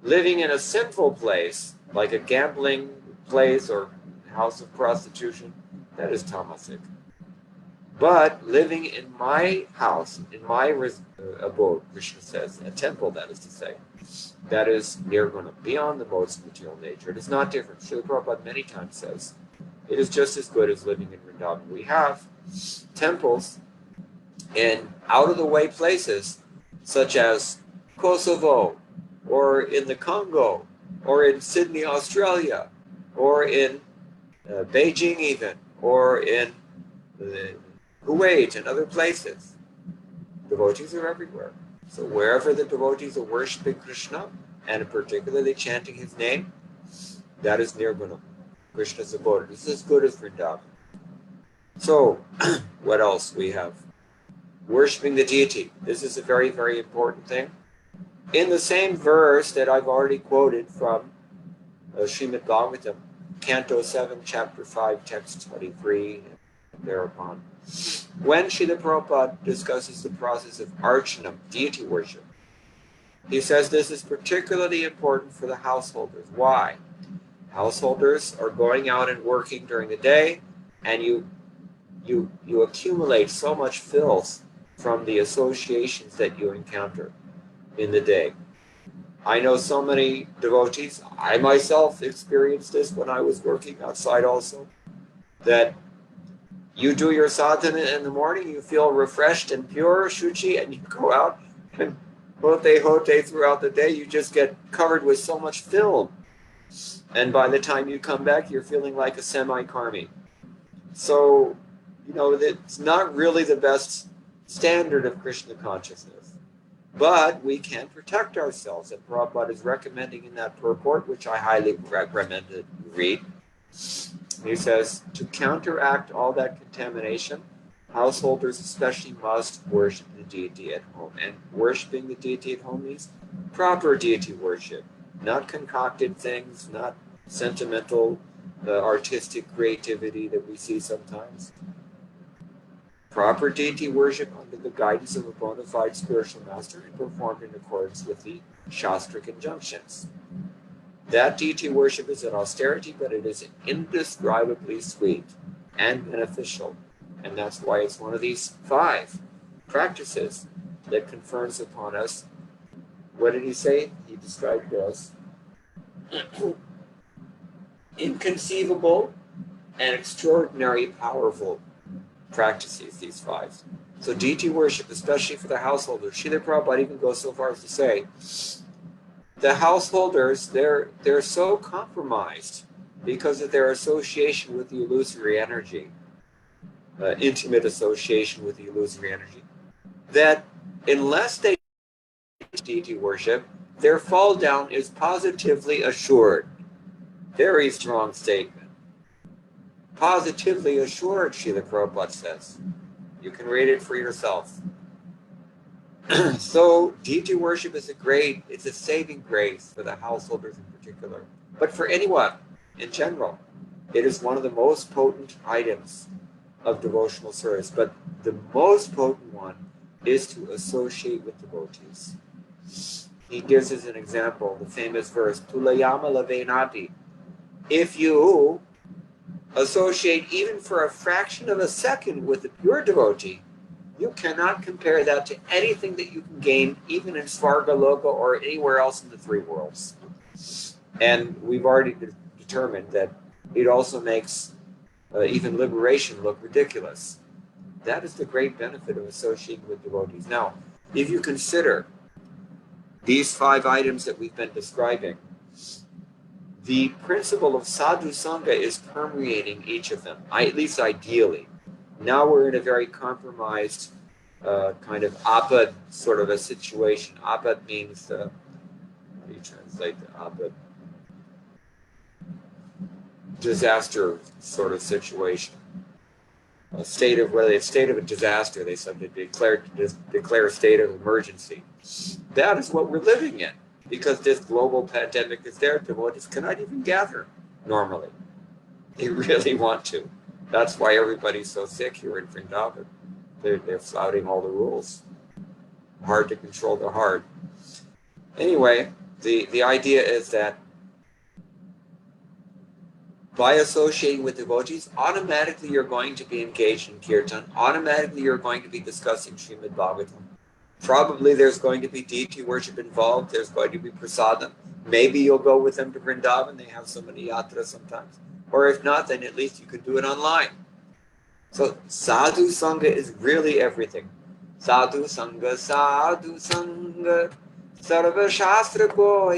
Living in a sinful place, like a gambling place or house of prostitution, that is tamasic. But living in my house, in my abode, Krishna says, a temple, that is to say, that is nirguna, beyond the modes of material nature. It is not different. Srila Prabhupada many times says, it is just as good as living in Vrindavan. We have temples in out-of-the-way places, such as Kosovo, or in the Congo, or in Sydney, Australia, or in Beijing even, or in Kuwait and other places. Devotees are everywhere. So wherever the devotees are worshiping Krishna, and particularly chanting his name, that is nirguna, Krishna's abode. This is as good as Vrindavan. So, what else we have? Worshipping the deity. This is a very, very important thing. In the same verse that I've already quoted from Srimad Bhagavatam, Canto 7, Chapter 5, Text 23, and thereupon. When Srila Prabhupada discusses the process of archanam, deity worship, he says this is particularly important for the householders. Why? Householders are going out and working during the day, and you accumulate so much filth from the associations that you encounter in the day. I know so many devotees, I myself experienced this when I was working outside also, that you do your sadhana in the morning, you feel refreshed and pure, shuchi, and you go out and hote throughout the day, you just get covered with so much film. And by the time you come back, you're feeling like a semi-karmi. So, it's not really the best standard of Krishna consciousness. But we can protect ourselves, and Prabhupada is recommending in that purport, which I highly recommend that you read. He says, to counteract all that contamination, householders especially must worship the deity at home. And worshiping the deity at home means proper deity worship, not concocted things, not sentimental, artistic creativity that we see sometimes. Proper deity worship under the guidance of a bona fide spiritual master and performed in accordance with the Shastric injunctions. That deity worship is an austerity, but it is indescribably sweet and beneficial. And that's why it's one of these 5 practices that confers upon us. What did he say? He described it as inconceivable and extraordinary powerful practices, these 5. So deity worship, especially for the householders, Srila Prabhupada even goes so far as to say, the householders, they're so compromised because of their association with the illusory energy, intimate association with the illusory energy, that unless they deity worship, their fall down is positively assured. Very strong statement. Positively assured, Srila Prabhupada says. You can read it for yourself. So, deity worship is it's a saving grace for the householders in particular, but for anyone in general. It is one of the most potent items of devotional service, but the most potent one is to associate with devotees. He gives us an example, the famous verse, Tulayama lavenati. If you associate even for a fraction of a second with a pure devotee, you cannot compare that to anything that you can gain, even in Svargaloka or anywhere else in the 3 worlds. And we've already determined that it also makes even liberation look ridiculous. That is the great benefit of associating with devotees. Now, if you consider these 5 items that we've been describing, the principle of sadhu sangha is permeating each of them, at least ideally. Now we're in a very compromised kind of apad sort of a situation. Apad means, how do you translate the apad? Disaster sort of situation. A state of, well, it's state of a disaster, they said, they declare a state of emergency. That is what we're living in. Because this global pandemic is there, devotees cannot even gather normally. They really want to. That's why everybody's so sick here in Vrindavan. They're flouting all the rules. Hard to control the heart. Anyway, the idea is that by associating with devotees, automatically you're going to be engaged in kirtan. Automatically you're going to be discussing Srimad Bhagavatam. Probably there's going to be deity worship involved. There's going to be prasadam. Maybe you'll go with them to Vrindavan. They have so many yatras sometimes. Or if not, then at least you could do it online. So sadhu sangha is really everything. Sadhu sangha, sarva shastra koi,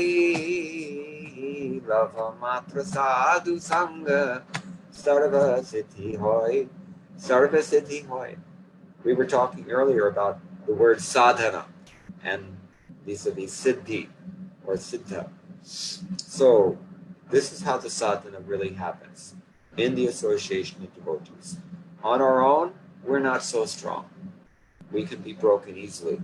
lava matra sadhu sangha, sarva siddhi hoy, sarva siddhi hoy. We were talking earlier about the word sadhana, and these are the siddhi or siddha. So this is how the sadhana really happens, in the association of devotees. On our own, we're not so strong. We can be broken easily,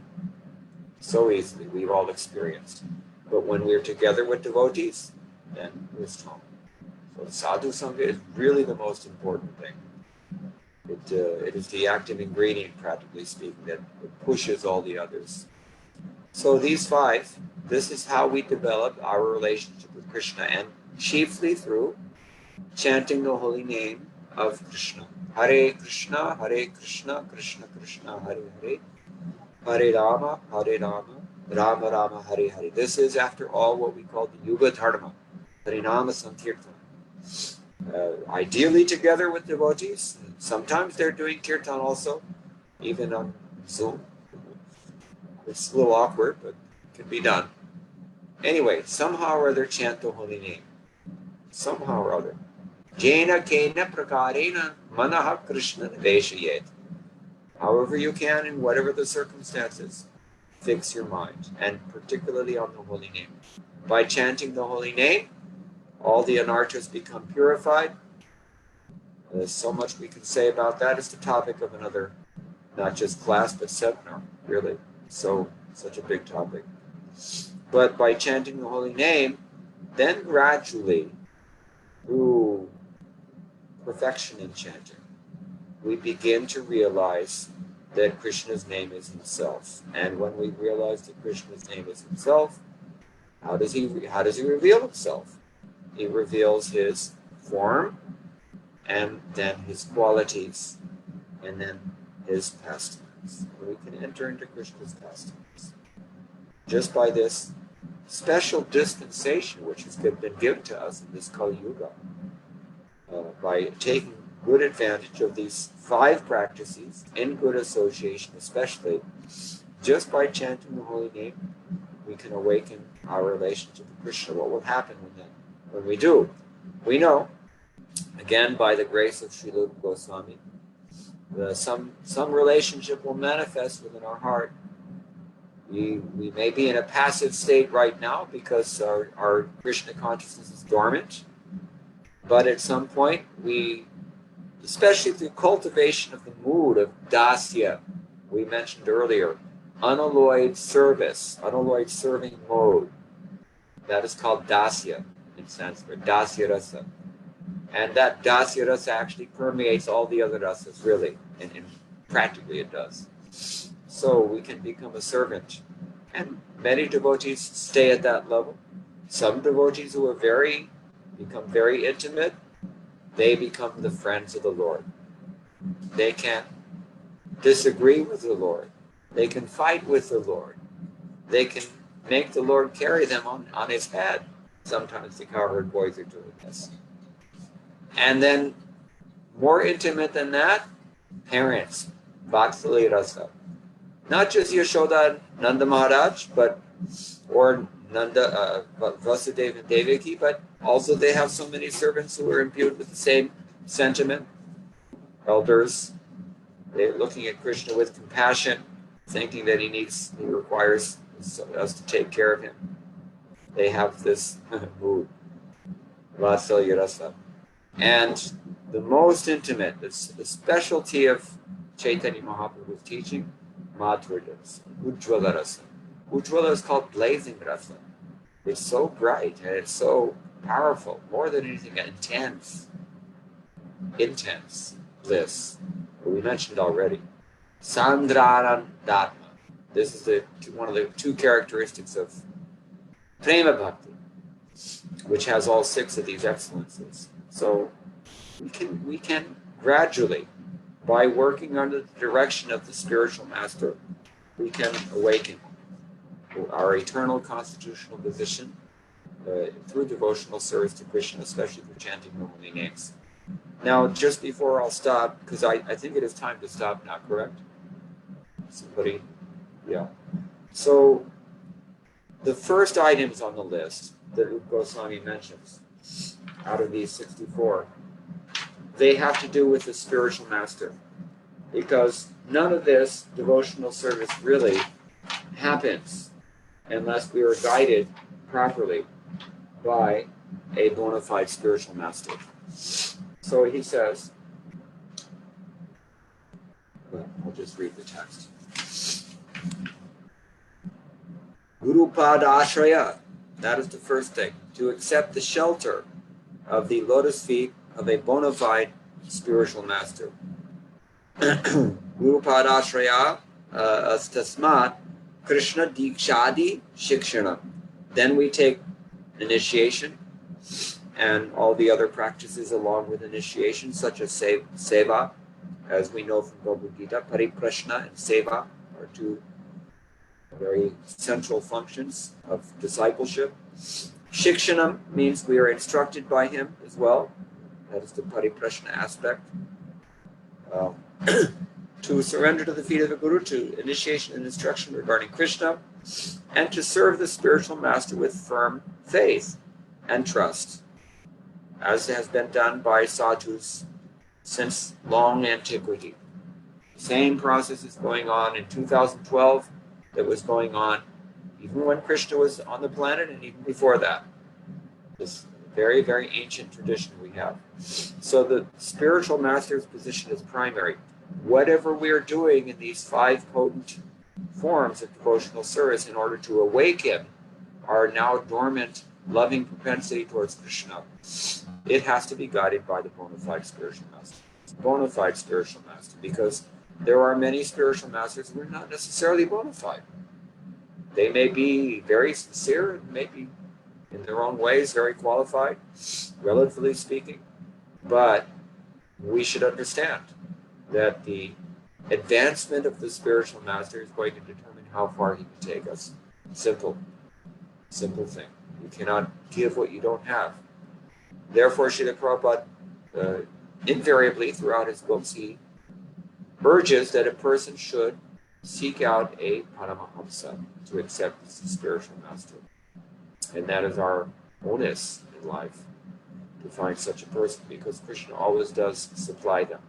so easily, we've all experienced. But when we're together with devotees, then we're strong. So sadhu sangha is really the most important thing. It is the active ingredient, practically speaking, that pushes all the others. So these five, this is how we develop our relationship with Krishna, and chiefly through chanting the holy name of Krishna. Hare Krishna, Krishna Krishna, Hare Hare, Hare Rama, Rama Rama, Hare Hare. This is, after all, what we call the Yuga Dharma, Harinama Sankirtan. Ideally together with devotees. Sometimes they're doing kirtan also, even on Zoom. It's a little awkward, but it can be done. Anyway, somehow or other chant the holy name. Somehow or other. Jena kena prakarena manaha Krishna niveshayet. However you can, in whatever the circumstances, fix your mind, and particularly on the holy name. By chanting the holy name, all the anarthas become purified. There's so much we can say about that. It's the topic of another, not just class, but seminar, really. So, such a big topic. But by chanting the holy name, then gradually, through perfection in chanting, we begin to realize that Krishna's name is himself. And when we realize that Krishna's name is himself, how does he reveal himself? He reveals his form, and then his qualities, and then his pastimes. We can enter into Krishna's pastimes just by this special dispensation which has been given to us in this Kali Yuga, by taking good advantage of these five practices in good association, especially just by chanting the holy name, we can awaken our relationship with Krishna. What will happen when we do? We know, again, by the grace of Srila Rupa Goswami, some relationship will manifest within our heart. We may be in a passive state right now because our Krishna consciousness is dormant, but at some point we, especially through cultivation of the mood of dasya, we mentioned earlier, unalloyed service, unalloyed serving mode, that is called dasya in Sanskrit, dasya rasa. And that dasya rasa actually permeates all the other rasas, really, and practically it does. So we can become a servant. And many devotees stay at that level. Some devotees who become very intimate, they become the friends of the Lord. They can disagree with the Lord. They can fight with the Lord. They can make the Lord carry them on his head. Sometimes the cowherd boys are doing this. And then, more intimate than that, parents, Vatsalya Rasa. Not just Yashoda Nanda Maharaj, or Nanda, Vasudeva and Devaki, but also they have so many servants who are imbued with the same sentiment. Elders, they're looking at Krishna with compassion, thinking that he requires us to take care of him. They have this mood, Vatsalya Rasa. And the most intimate, the specialty of Chaitanya Mahaprabhu's teaching, Madhurya Rasa, Ujjvala Rasa. Ujjvala is called blazing rasa. It's so bright and it's so powerful, more than anything, intense bliss. But we mentioned already. Sandraran Dharma. This is one of the two characteristics of Prema Bhakti, which has all 6 of these excellences. So we can gradually, by working under the direction of the spiritual master, we can awaken our eternal constitutional position through devotional service to Krishna, especially through chanting the holy names. Now, just before I'll stop, because I think it is time to stop now, correct? Somebody? Yeah. So, the first items on the list that Rupa Goswami mentions, out of these 64, they have to do with the spiritual master. Because none of this devotional service really happens unless we are guided properly by a bona fide spiritual master. So he says, I'll just read the text. Guru Pad Ashraya, that is the first thing, to accept the shelter of the lotus feet of a bona fide spiritual master. Guru Pad Ashraya astasmat Krishna Dikshadi Shikshana. Then we take initiation and all the other practices along with initiation, such as seva, as we know from Bhagavad Gita. Pariprashna and seva are two very central functions of discipleship. Shikshanam means we are instructed by him as well. That is the pariprashna aspect. To surrender to the feet of the Guru, to initiation and instruction regarding Krishna, and to serve the spiritual master with firm faith and trust, as has been done by sadhus since long antiquity. The same process is going on in 2012 that was going on even when Krishna was on the planet and even before that. This very, very ancient tradition we have. So the spiritual master's position is primary. Whatever we are doing in these 5 potent forms of devotional service in order to awaken our now dormant loving propensity towards Krishna, it has to be guided by the bona fide spiritual master. Bona fide spiritual master, because there are many spiritual masters who are not necessarily bona fide. They may be very sincere and maybe in their own ways very qualified, relatively speaking, but we should understand that the advancement of the spiritual master is going to determine how far he can take us. Simple thing. You cannot give what you don't have. Therefore, Srila Prabhupada, invariably throughout his books, he urges that a person should seek out a Paramahamsa to accept as a spiritual master. And that is our onus in life, to find such a person, because Krishna always does supply them.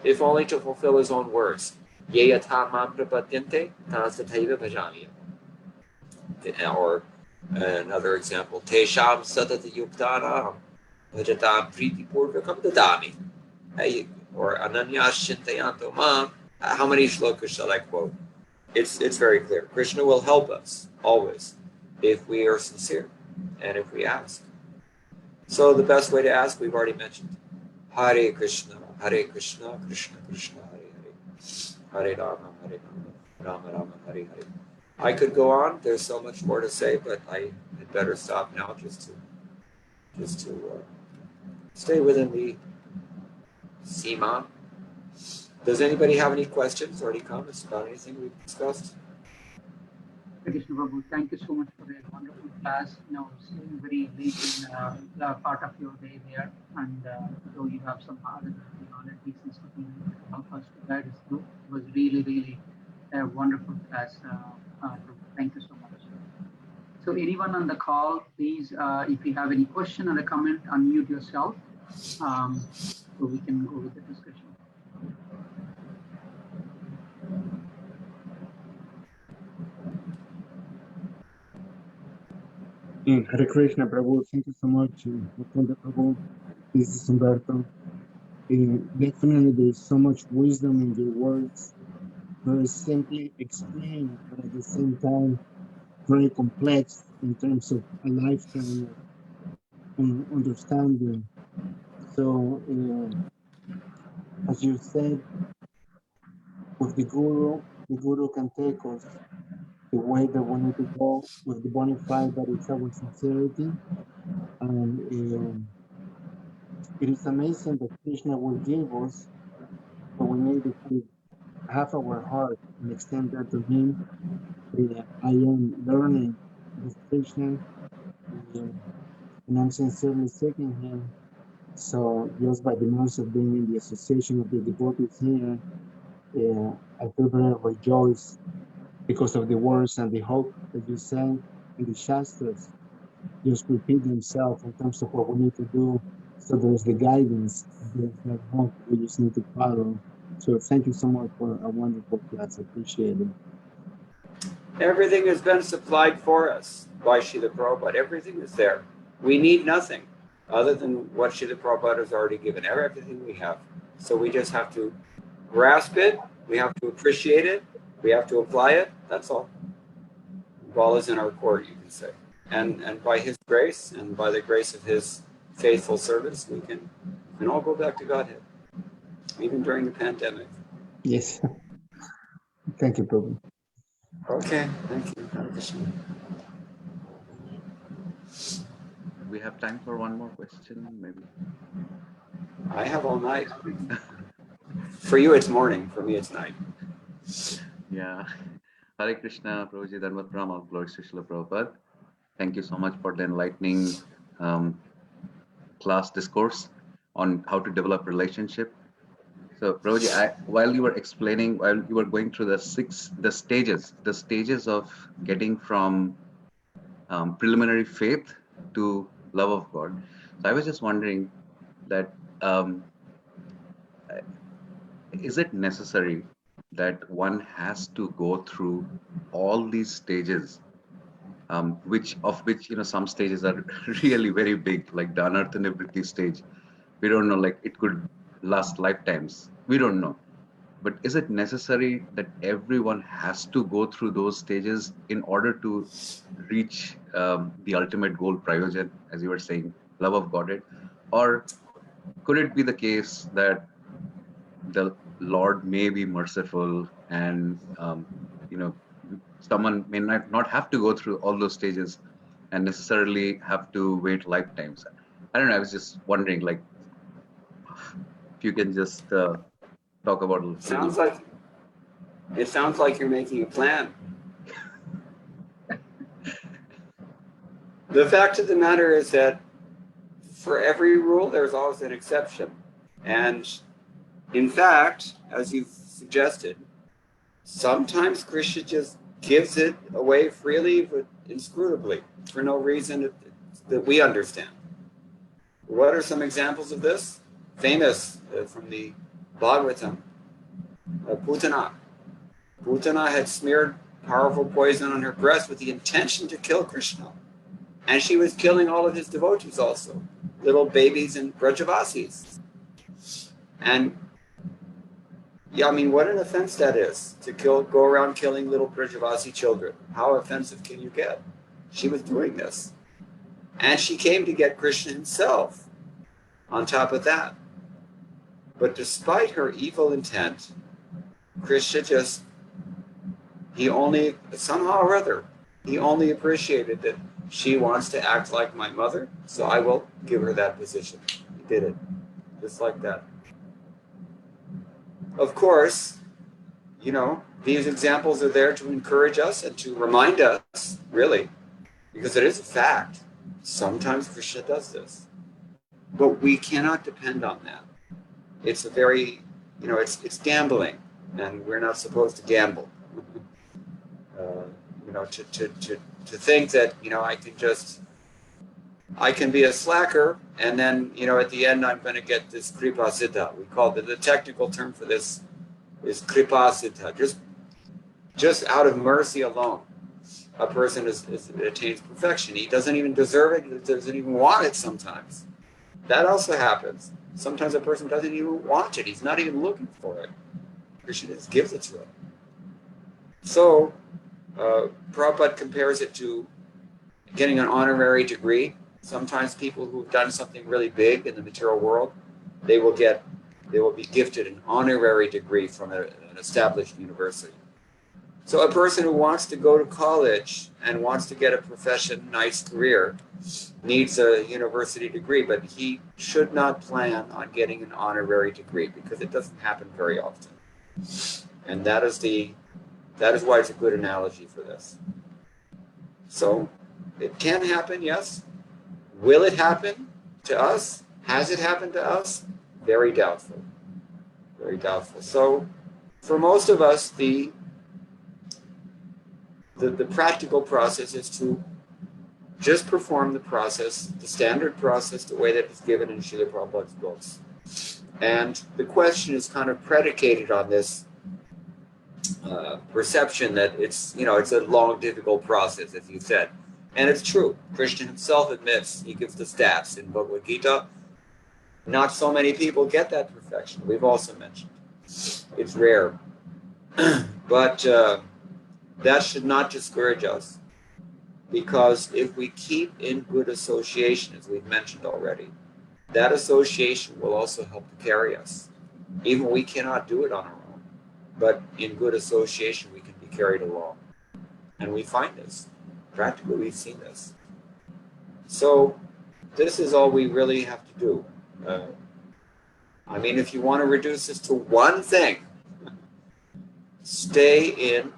If only to fulfill his own words. Ye yatha mam prapadyante tasathaiva bhajami. Or another example, Tesham satata yuktanam bhajatam priti purvakam dadami. Or ananyas chintayanto mam. How many shlokas shall I quote? It's very clear. Krishna will help us always if we are sincere and if we ask. So the best way to ask, we've already mentioned. Hare Krishna, Krishna Krishna, Hare Rama, Rama Rama, Hare Hare. I could go on. There's so much more to say, but I had better stop now just to stay within the Sima. Does anybody have any questions or any comments about anything we've discussed? Krishna Prabhu, thank you so much for that wonderful class. It's very late in part of your day there, and though you have some other knowledge pieces to help us to guide us through, it was really, really a wonderful class. Thank you so much. So anyone on the call, please, if you have any question or a comment, unmute yourself, so we can go with the discussion. Hare Krishna, Prabhu. Thank you so much, Mukunda Prabhu. This is Umberto. Definitely, there's so much wisdom in your words. Very simply explained, but at the same time, very complex in terms of a lifetime of understanding. So, as you said, with the Guru can take us the way that we need to go with the bona fide that is our sincerity. And it is amazing that Krishna will give us, but we need to put half our heart and extend that to Him. I am learning with Krishna, and I'm sincerely seeking Him. So just by the mercy of being in the association of the devotees here, I feel very rejoiced because of the words and the hope that you say in the Shastras. Just repeat themselves in terms of what we need to do. So there's the guidance, there's that hope we just need to follow. So thank you so much for a wonderful class. I appreciate it. Everything has been supplied for us by Srila Prabhupada. Everything is there. We need nothing other than what Srila Prabhupada has already given. Everything we have. So we just have to grasp it. We have to appreciate it. We have to apply it. That's all. The ball is in our court, you can say. And by His grace and by the grace of His faithful servants, we can all go back to Godhead, even during the pandemic. Yes. Thank you, Prabhu. Okay, thank you. Hare Krishna. We have time for one more question, maybe. I have all night. For you, it's morning. For me, it's night. Yeah. Hare Krishna, Prabhuji, Dharmat Pram, all glories to Srila Prabhupada. Thank you so much for the enlightening class discourse on how to develop relationship. So, Prabhuji, while you were explaining, while you were going through the stages of getting from preliminary faith to love of God. So I was just wondering that is it necessary that one has to go through all these stages, which some stages are really very big, like the Anartha Nivritti stage. We don't know, like it could last lifetimes. We don't know. But is it necessary that everyone has to go through those stages in order to reach the ultimate goal, prayojan, as you were saying, love of Godhead? Or could it be the case that the Lord may be merciful and, someone may not have to go through all those stages and necessarily have to wait lifetimes? I don't know. I was just wondering, like, if you can just talk about it. It sounds like you're making a plan. The fact of the matter is that for every rule, there's always an exception. And in fact, as you've suggested, sometimes Krishna just gives it away freely, but inscrutably, for no reason that we understand. What are some examples of this? Famous from the Bhagavatam, Putana. Putana had smeared powerful poison on her breast with the intention to kill Krishna. And she was killing all of his devotees also, little babies and Brajavasis. And yeah, I mean, what an offense that is, to go around killing little Brajavasi children. How offensive can you get? She was doing this. And she came to get Krishna himself on top of that. But despite her evil intent, Krishna somehow or other, he only appreciated that she wants to act like my mother, so I will give her that position. He did it, just like that. Of course, these examples are there to encourage us and to remind us, really, because it is a fact. Sometimes Krishna does this. But we cannot depend on that. It's a very, it's gambling, and we're not supposed to gamble. to think that, I can be a slacker, and then, at the end I'm going to get this kripa siddha. We call it, the technical term for this is kripa siddha. Just out of mercy alone, a person attains perfection. He doesn't even deserve it. He doesn't even want it sometimes. That also happens. Sometimes a person doesn't even want it. He's not even looking for it. Krishna just gives it to him. So, Prabhupada compares it to getting an honorary degree. Sometimes people who've done something really big in the material world, they will be gifted an honorary degree from an established university. So a person who wants to go to college and wants to get a profession, nice career, needs a university degree, but he should not plan on getting an honorary degree because it doesn't happen very often. And that is why it's a good analogy for this. So it can happen, yes. Will it happen to us? Has it happened to us? Very doubtful. Very doubtful. So for most of us, the practical process is to just perform the process, the standard process, the way that it's given in Srila Prabhupada's books. And the question is kind of predicated on this perception that it's a long, difficult process, as you said. And it's true. Krishna himself admits, he gives the stats in Bhagavad Gita. Not so many people get that perfection. We've also mentioned. It's rare. But that should not discourage us. Because if we keep in good association, as we've mentioned already, that association will also help to carry us. Even we cannot do it on our own. But in good association, we can be carried along. And we find this. Practically, we've seen this. So this is all we really have to do. If you want to reduce this to one thing, stay in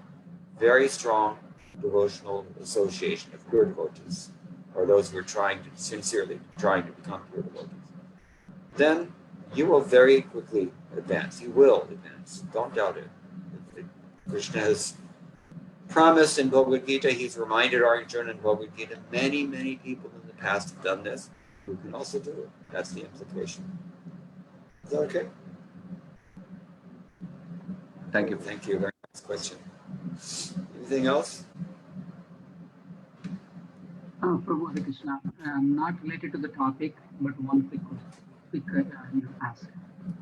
very strong devotional association of pure devotees, or those who are sincerely trying to become pure devotees. Then you will very quickly advance. You will advance. Don't doubt it. Krishna has promised in Bhagavad Gita, he's reminded Arjuna in Bhagavad Gita, many, many people in the past have done this. Who can also do it? That's the implication. Is that okay? Thank you. Thank you. Very nice question. Anything else? Prabhu Hare Krishna, not related to the topic, but one quick ask.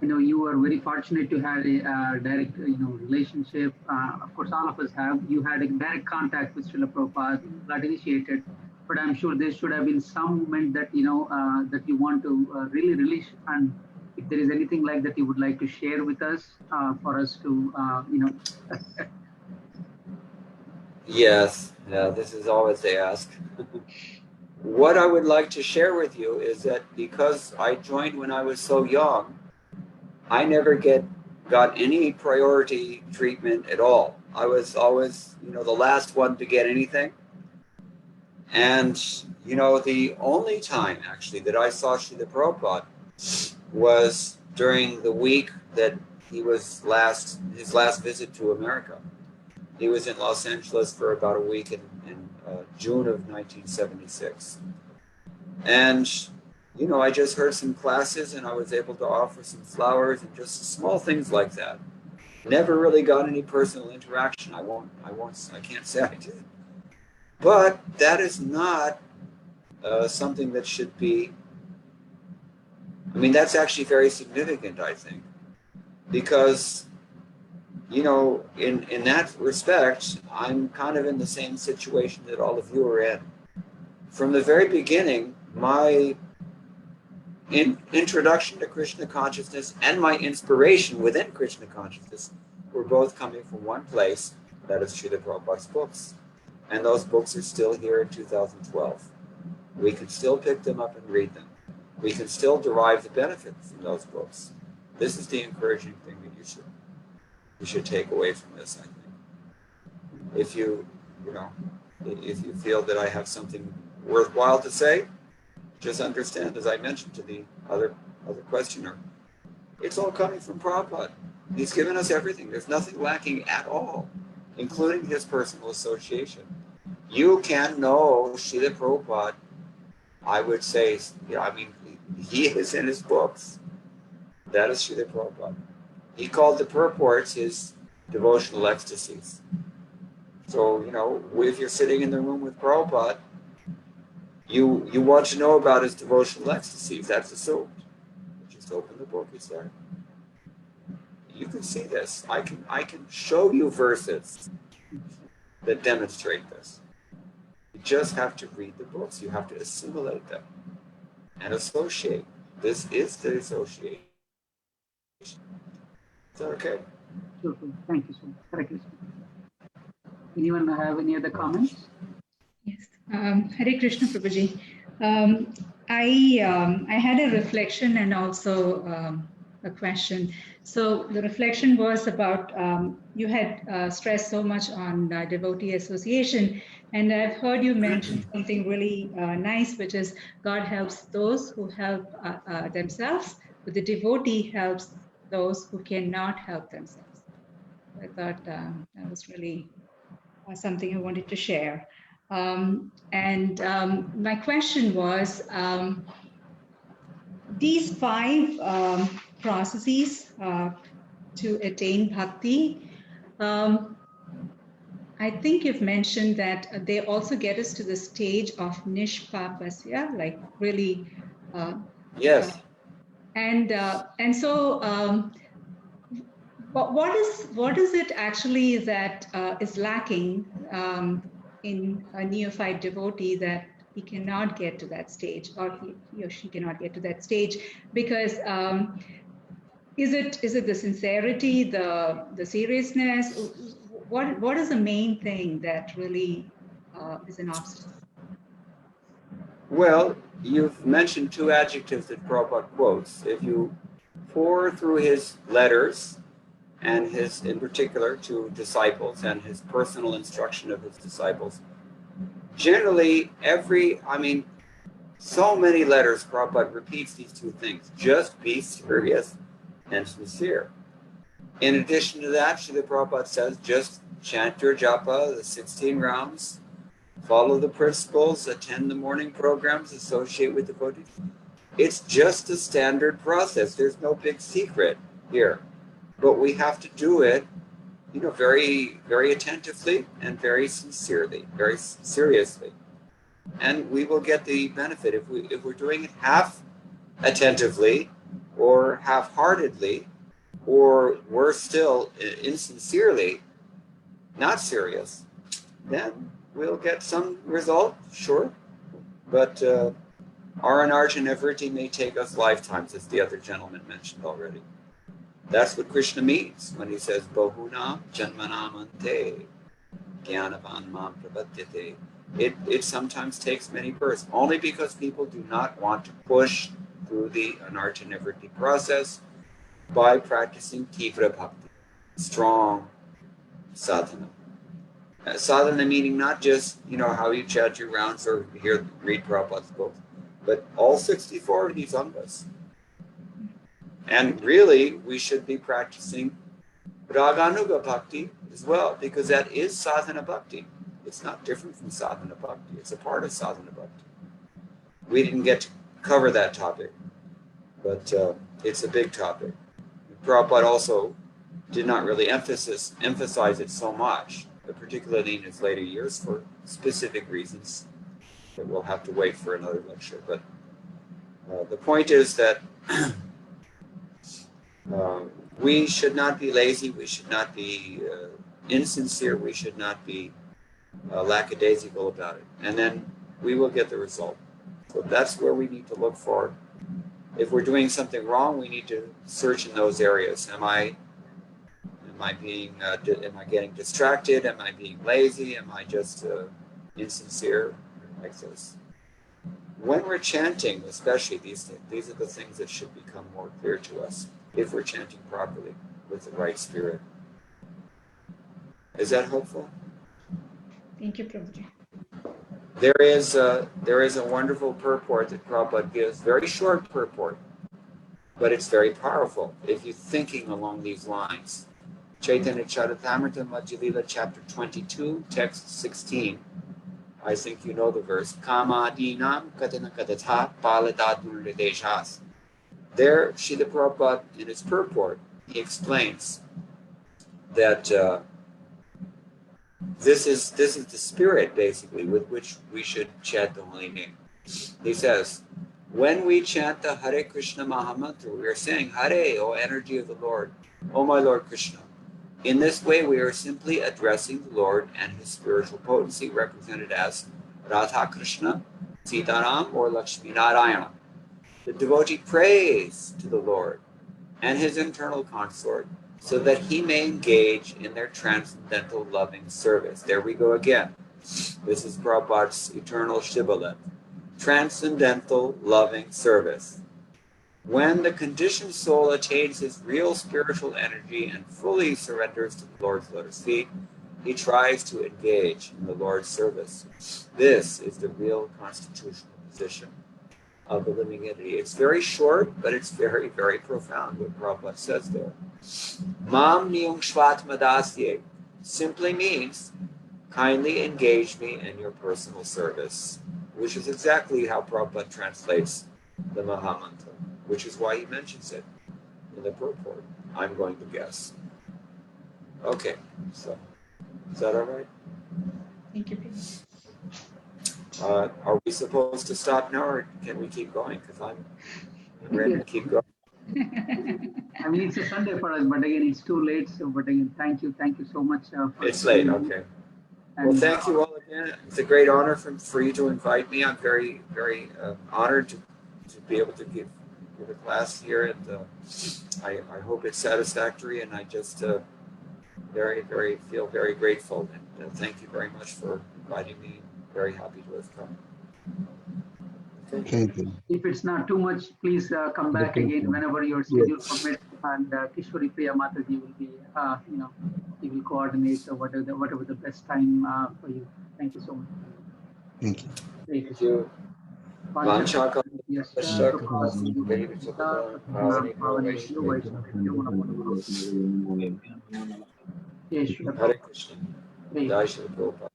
You are very fortunate to have a direct, relationship. Of course, all of us have. You had a direct contact with Srila Prabhupada, got initiated. But I'm sure there should have been some moment that that you want to really release. And if there is anything like that, you would like to share with us for us to, Yes. Yeah, this is always they ask. What I would like to share with you is that because I joined when I was so young, I never got any priority treatment at all. I was always, the last one to get anything. And, the only time actually that I saw Srila Prabhupada was during the week that he was his last visit to America. He was in Los Angeles for about a week in June of 1976. And, I just heard some classes and I was able to offer some flowers and just small things like that. Never really got any personal interaction. I can't say I did. But that is not something that should be, that's actually very significant, I think. Because, in that respect, I'm kind of in the same situation that all of you are in. From the very beginning, my introduction to Krishna consciousness and my inspiration within Krishna consciousness were both coming from one place, that is Srila Prabhupada's books. And those books are still here in 2012. We can still pick them up and read them. We can still derive the benefit from those books. This is the encouraging thing that you should take away from this, I think. If you feel that I have something worthwhile to say, just understand, as I mentioned to the other questioner, it's all coming from Prabhupada. He's given us everything. There's nothing lacking at all, including his personal association. You can know Srila Prabhupada, I would say, he is in his books. That is Srila Prabhupada. He called the purports his devotional ecstasies. So, if you're sitting in the room with Prabhupada, you want to know about his devotional ecstasies. That's assumed. Just open the book, it's there. You can see this. I can show you verses that demonstrate this. You just have to read the books. You have to assimilate them and associate. This is the association. Is that okay? Sure. Thank you so much. Hare Krishna. Anyone have any other comments? Yes. Hare Krishna, Prabhuji. I had a reflection and also a question. So the reflection was about, you had stressed so much on devotee association, and I've heard you mention something really nice, which is God helps those who help themselves, but the devotee helps those who cannot help themselves. I thought that was really something I wanted to share. My question was, these 5 processes to attain bhakti, I think you've mentioned that they also get us to the stage of nishpapasya, like really. Yes. What is it actually that is lacking in a neophyte devotee that he cannot get to that stage, or he or she cannot get to that stage? Because is it the sincerity, the seriousness? What is the main thing that really is an obstacle? Well, you've mentioned 2 adjectives that Prabhupada quotes. If you pour through his letters, and his, in particular, to disciples and his personal instruction of his disciples, generally so many letters Prabhupada repeats these 2 things. Just be serious and sincere. In addition to that, Srila Prabhupada says, just chant your japa, the 16 rounds, follow the principles, attend the morning programs, associate with devotees. It's just a standard process. There's no big secret here. But we have to do it, very, very attentively and very sincerely, very seriously. And we will get the benefit if we're doing it half attentively or half-heartedly, or worse still, insincerely, not serious, then we'll get some result, sure. But our anarjanivritti may take us lifetimes, as the other gentleman mentioned already. That's what Krishna means when he says, Bahunam janmanamante jnanavan mam prapadyate. It sometimes takes many births, only because people do not want to push through the anarjanivritti process by practicing tivra bhakti, strong sadhana. Sadhana meaning not just, how you chant your rounds or read Prabhupada's books, but all 64 of these angas. And really, we should be practicing raganuga bhakti as well, because that is sadhana bhakti. It's not different from sadhana bhakti. It's a part of sadhana bhakti. We didn't get to cover that topic, but it's a big topic. Prabhupada also did not really emphasize it so much, particularly in his later years for specific reasons that we'll have to wait for another lecture. But the point is that we should not be lazy, we should not be insincere, we should not be lackadaisical about it. And then we will get the result. So that's where we need to look for. If we're doing something wrong, we need to search in those areas. Am I getting distracted? Am I being lazy? Am I just insincere? Like this. When we're chanting, especially these are the things that should become more clear to us if we're chanting properly with the right spirit. Is that helpful? Thank you, Prabhuji. There is a wonderful purport that Prabhupada gives, very short purport, but it's very powerful if you're thinking along these lines. Chaitanya Charitamrita Madhya Lila, chapter 22, text 16. I think you know the verse. Kamadinam katana katata paladadur deshas. There, Srila Prabhupada, in his purport, he explains that this is the spirit, basically, with which we should chant the holy name. He says, when we chant the Hare Krishna Mahamantra, we are saying, Hare, O energy of the Lord, O my Lord Krishna. In this way, we are simply addressing the Lord and his spiritual potency, represented as Radha Krishna, Sitaram, or Lakshmi Narayana. The devotee prays to the Lord and his internal consort so that he may engage in their transcendental loving service. There we go again. This is Prabhupada's eternal shibboleth. Transcendental loving service. When the conditioned soul attains his real spiritual energy and fully surrenders to the Lord's lotus feet, he tries to engage in the Lord's service. This is the real constitutional position of the living entity. It's very short, but it's very, very profound what Prabhupada says there. Mam niyung shvat madasye simply means kindly engage me in your personal service, which is exactly how Prabhupada translates the Mahamantra, which is why he mentions it in the purport, I'm going to guess. Okay, so is that all right? Thank you. Are we supposed to stop now, or can we keep going? Because I'm ready to keep going. I mean, it's a Sunday for us, but again, it's too late. So, but again, thank you so much. For It's late, okay. Well, thank you all again. It's a great honor for you to invite me. I'm very, very honored to be able to give a class here, and I hope it's satisfactory, and I just feel very grateful, and thank you very much for inviting me. Very happy to have come. Thank you. If it's not too much, please come back again whenever your schedule permits, and Kishori Priya Mataji will be, he will coordinate whatever the best time for you. Thank you so much. Thank you. Thank you. Hare Krishna. Jai Shri Prabhupada.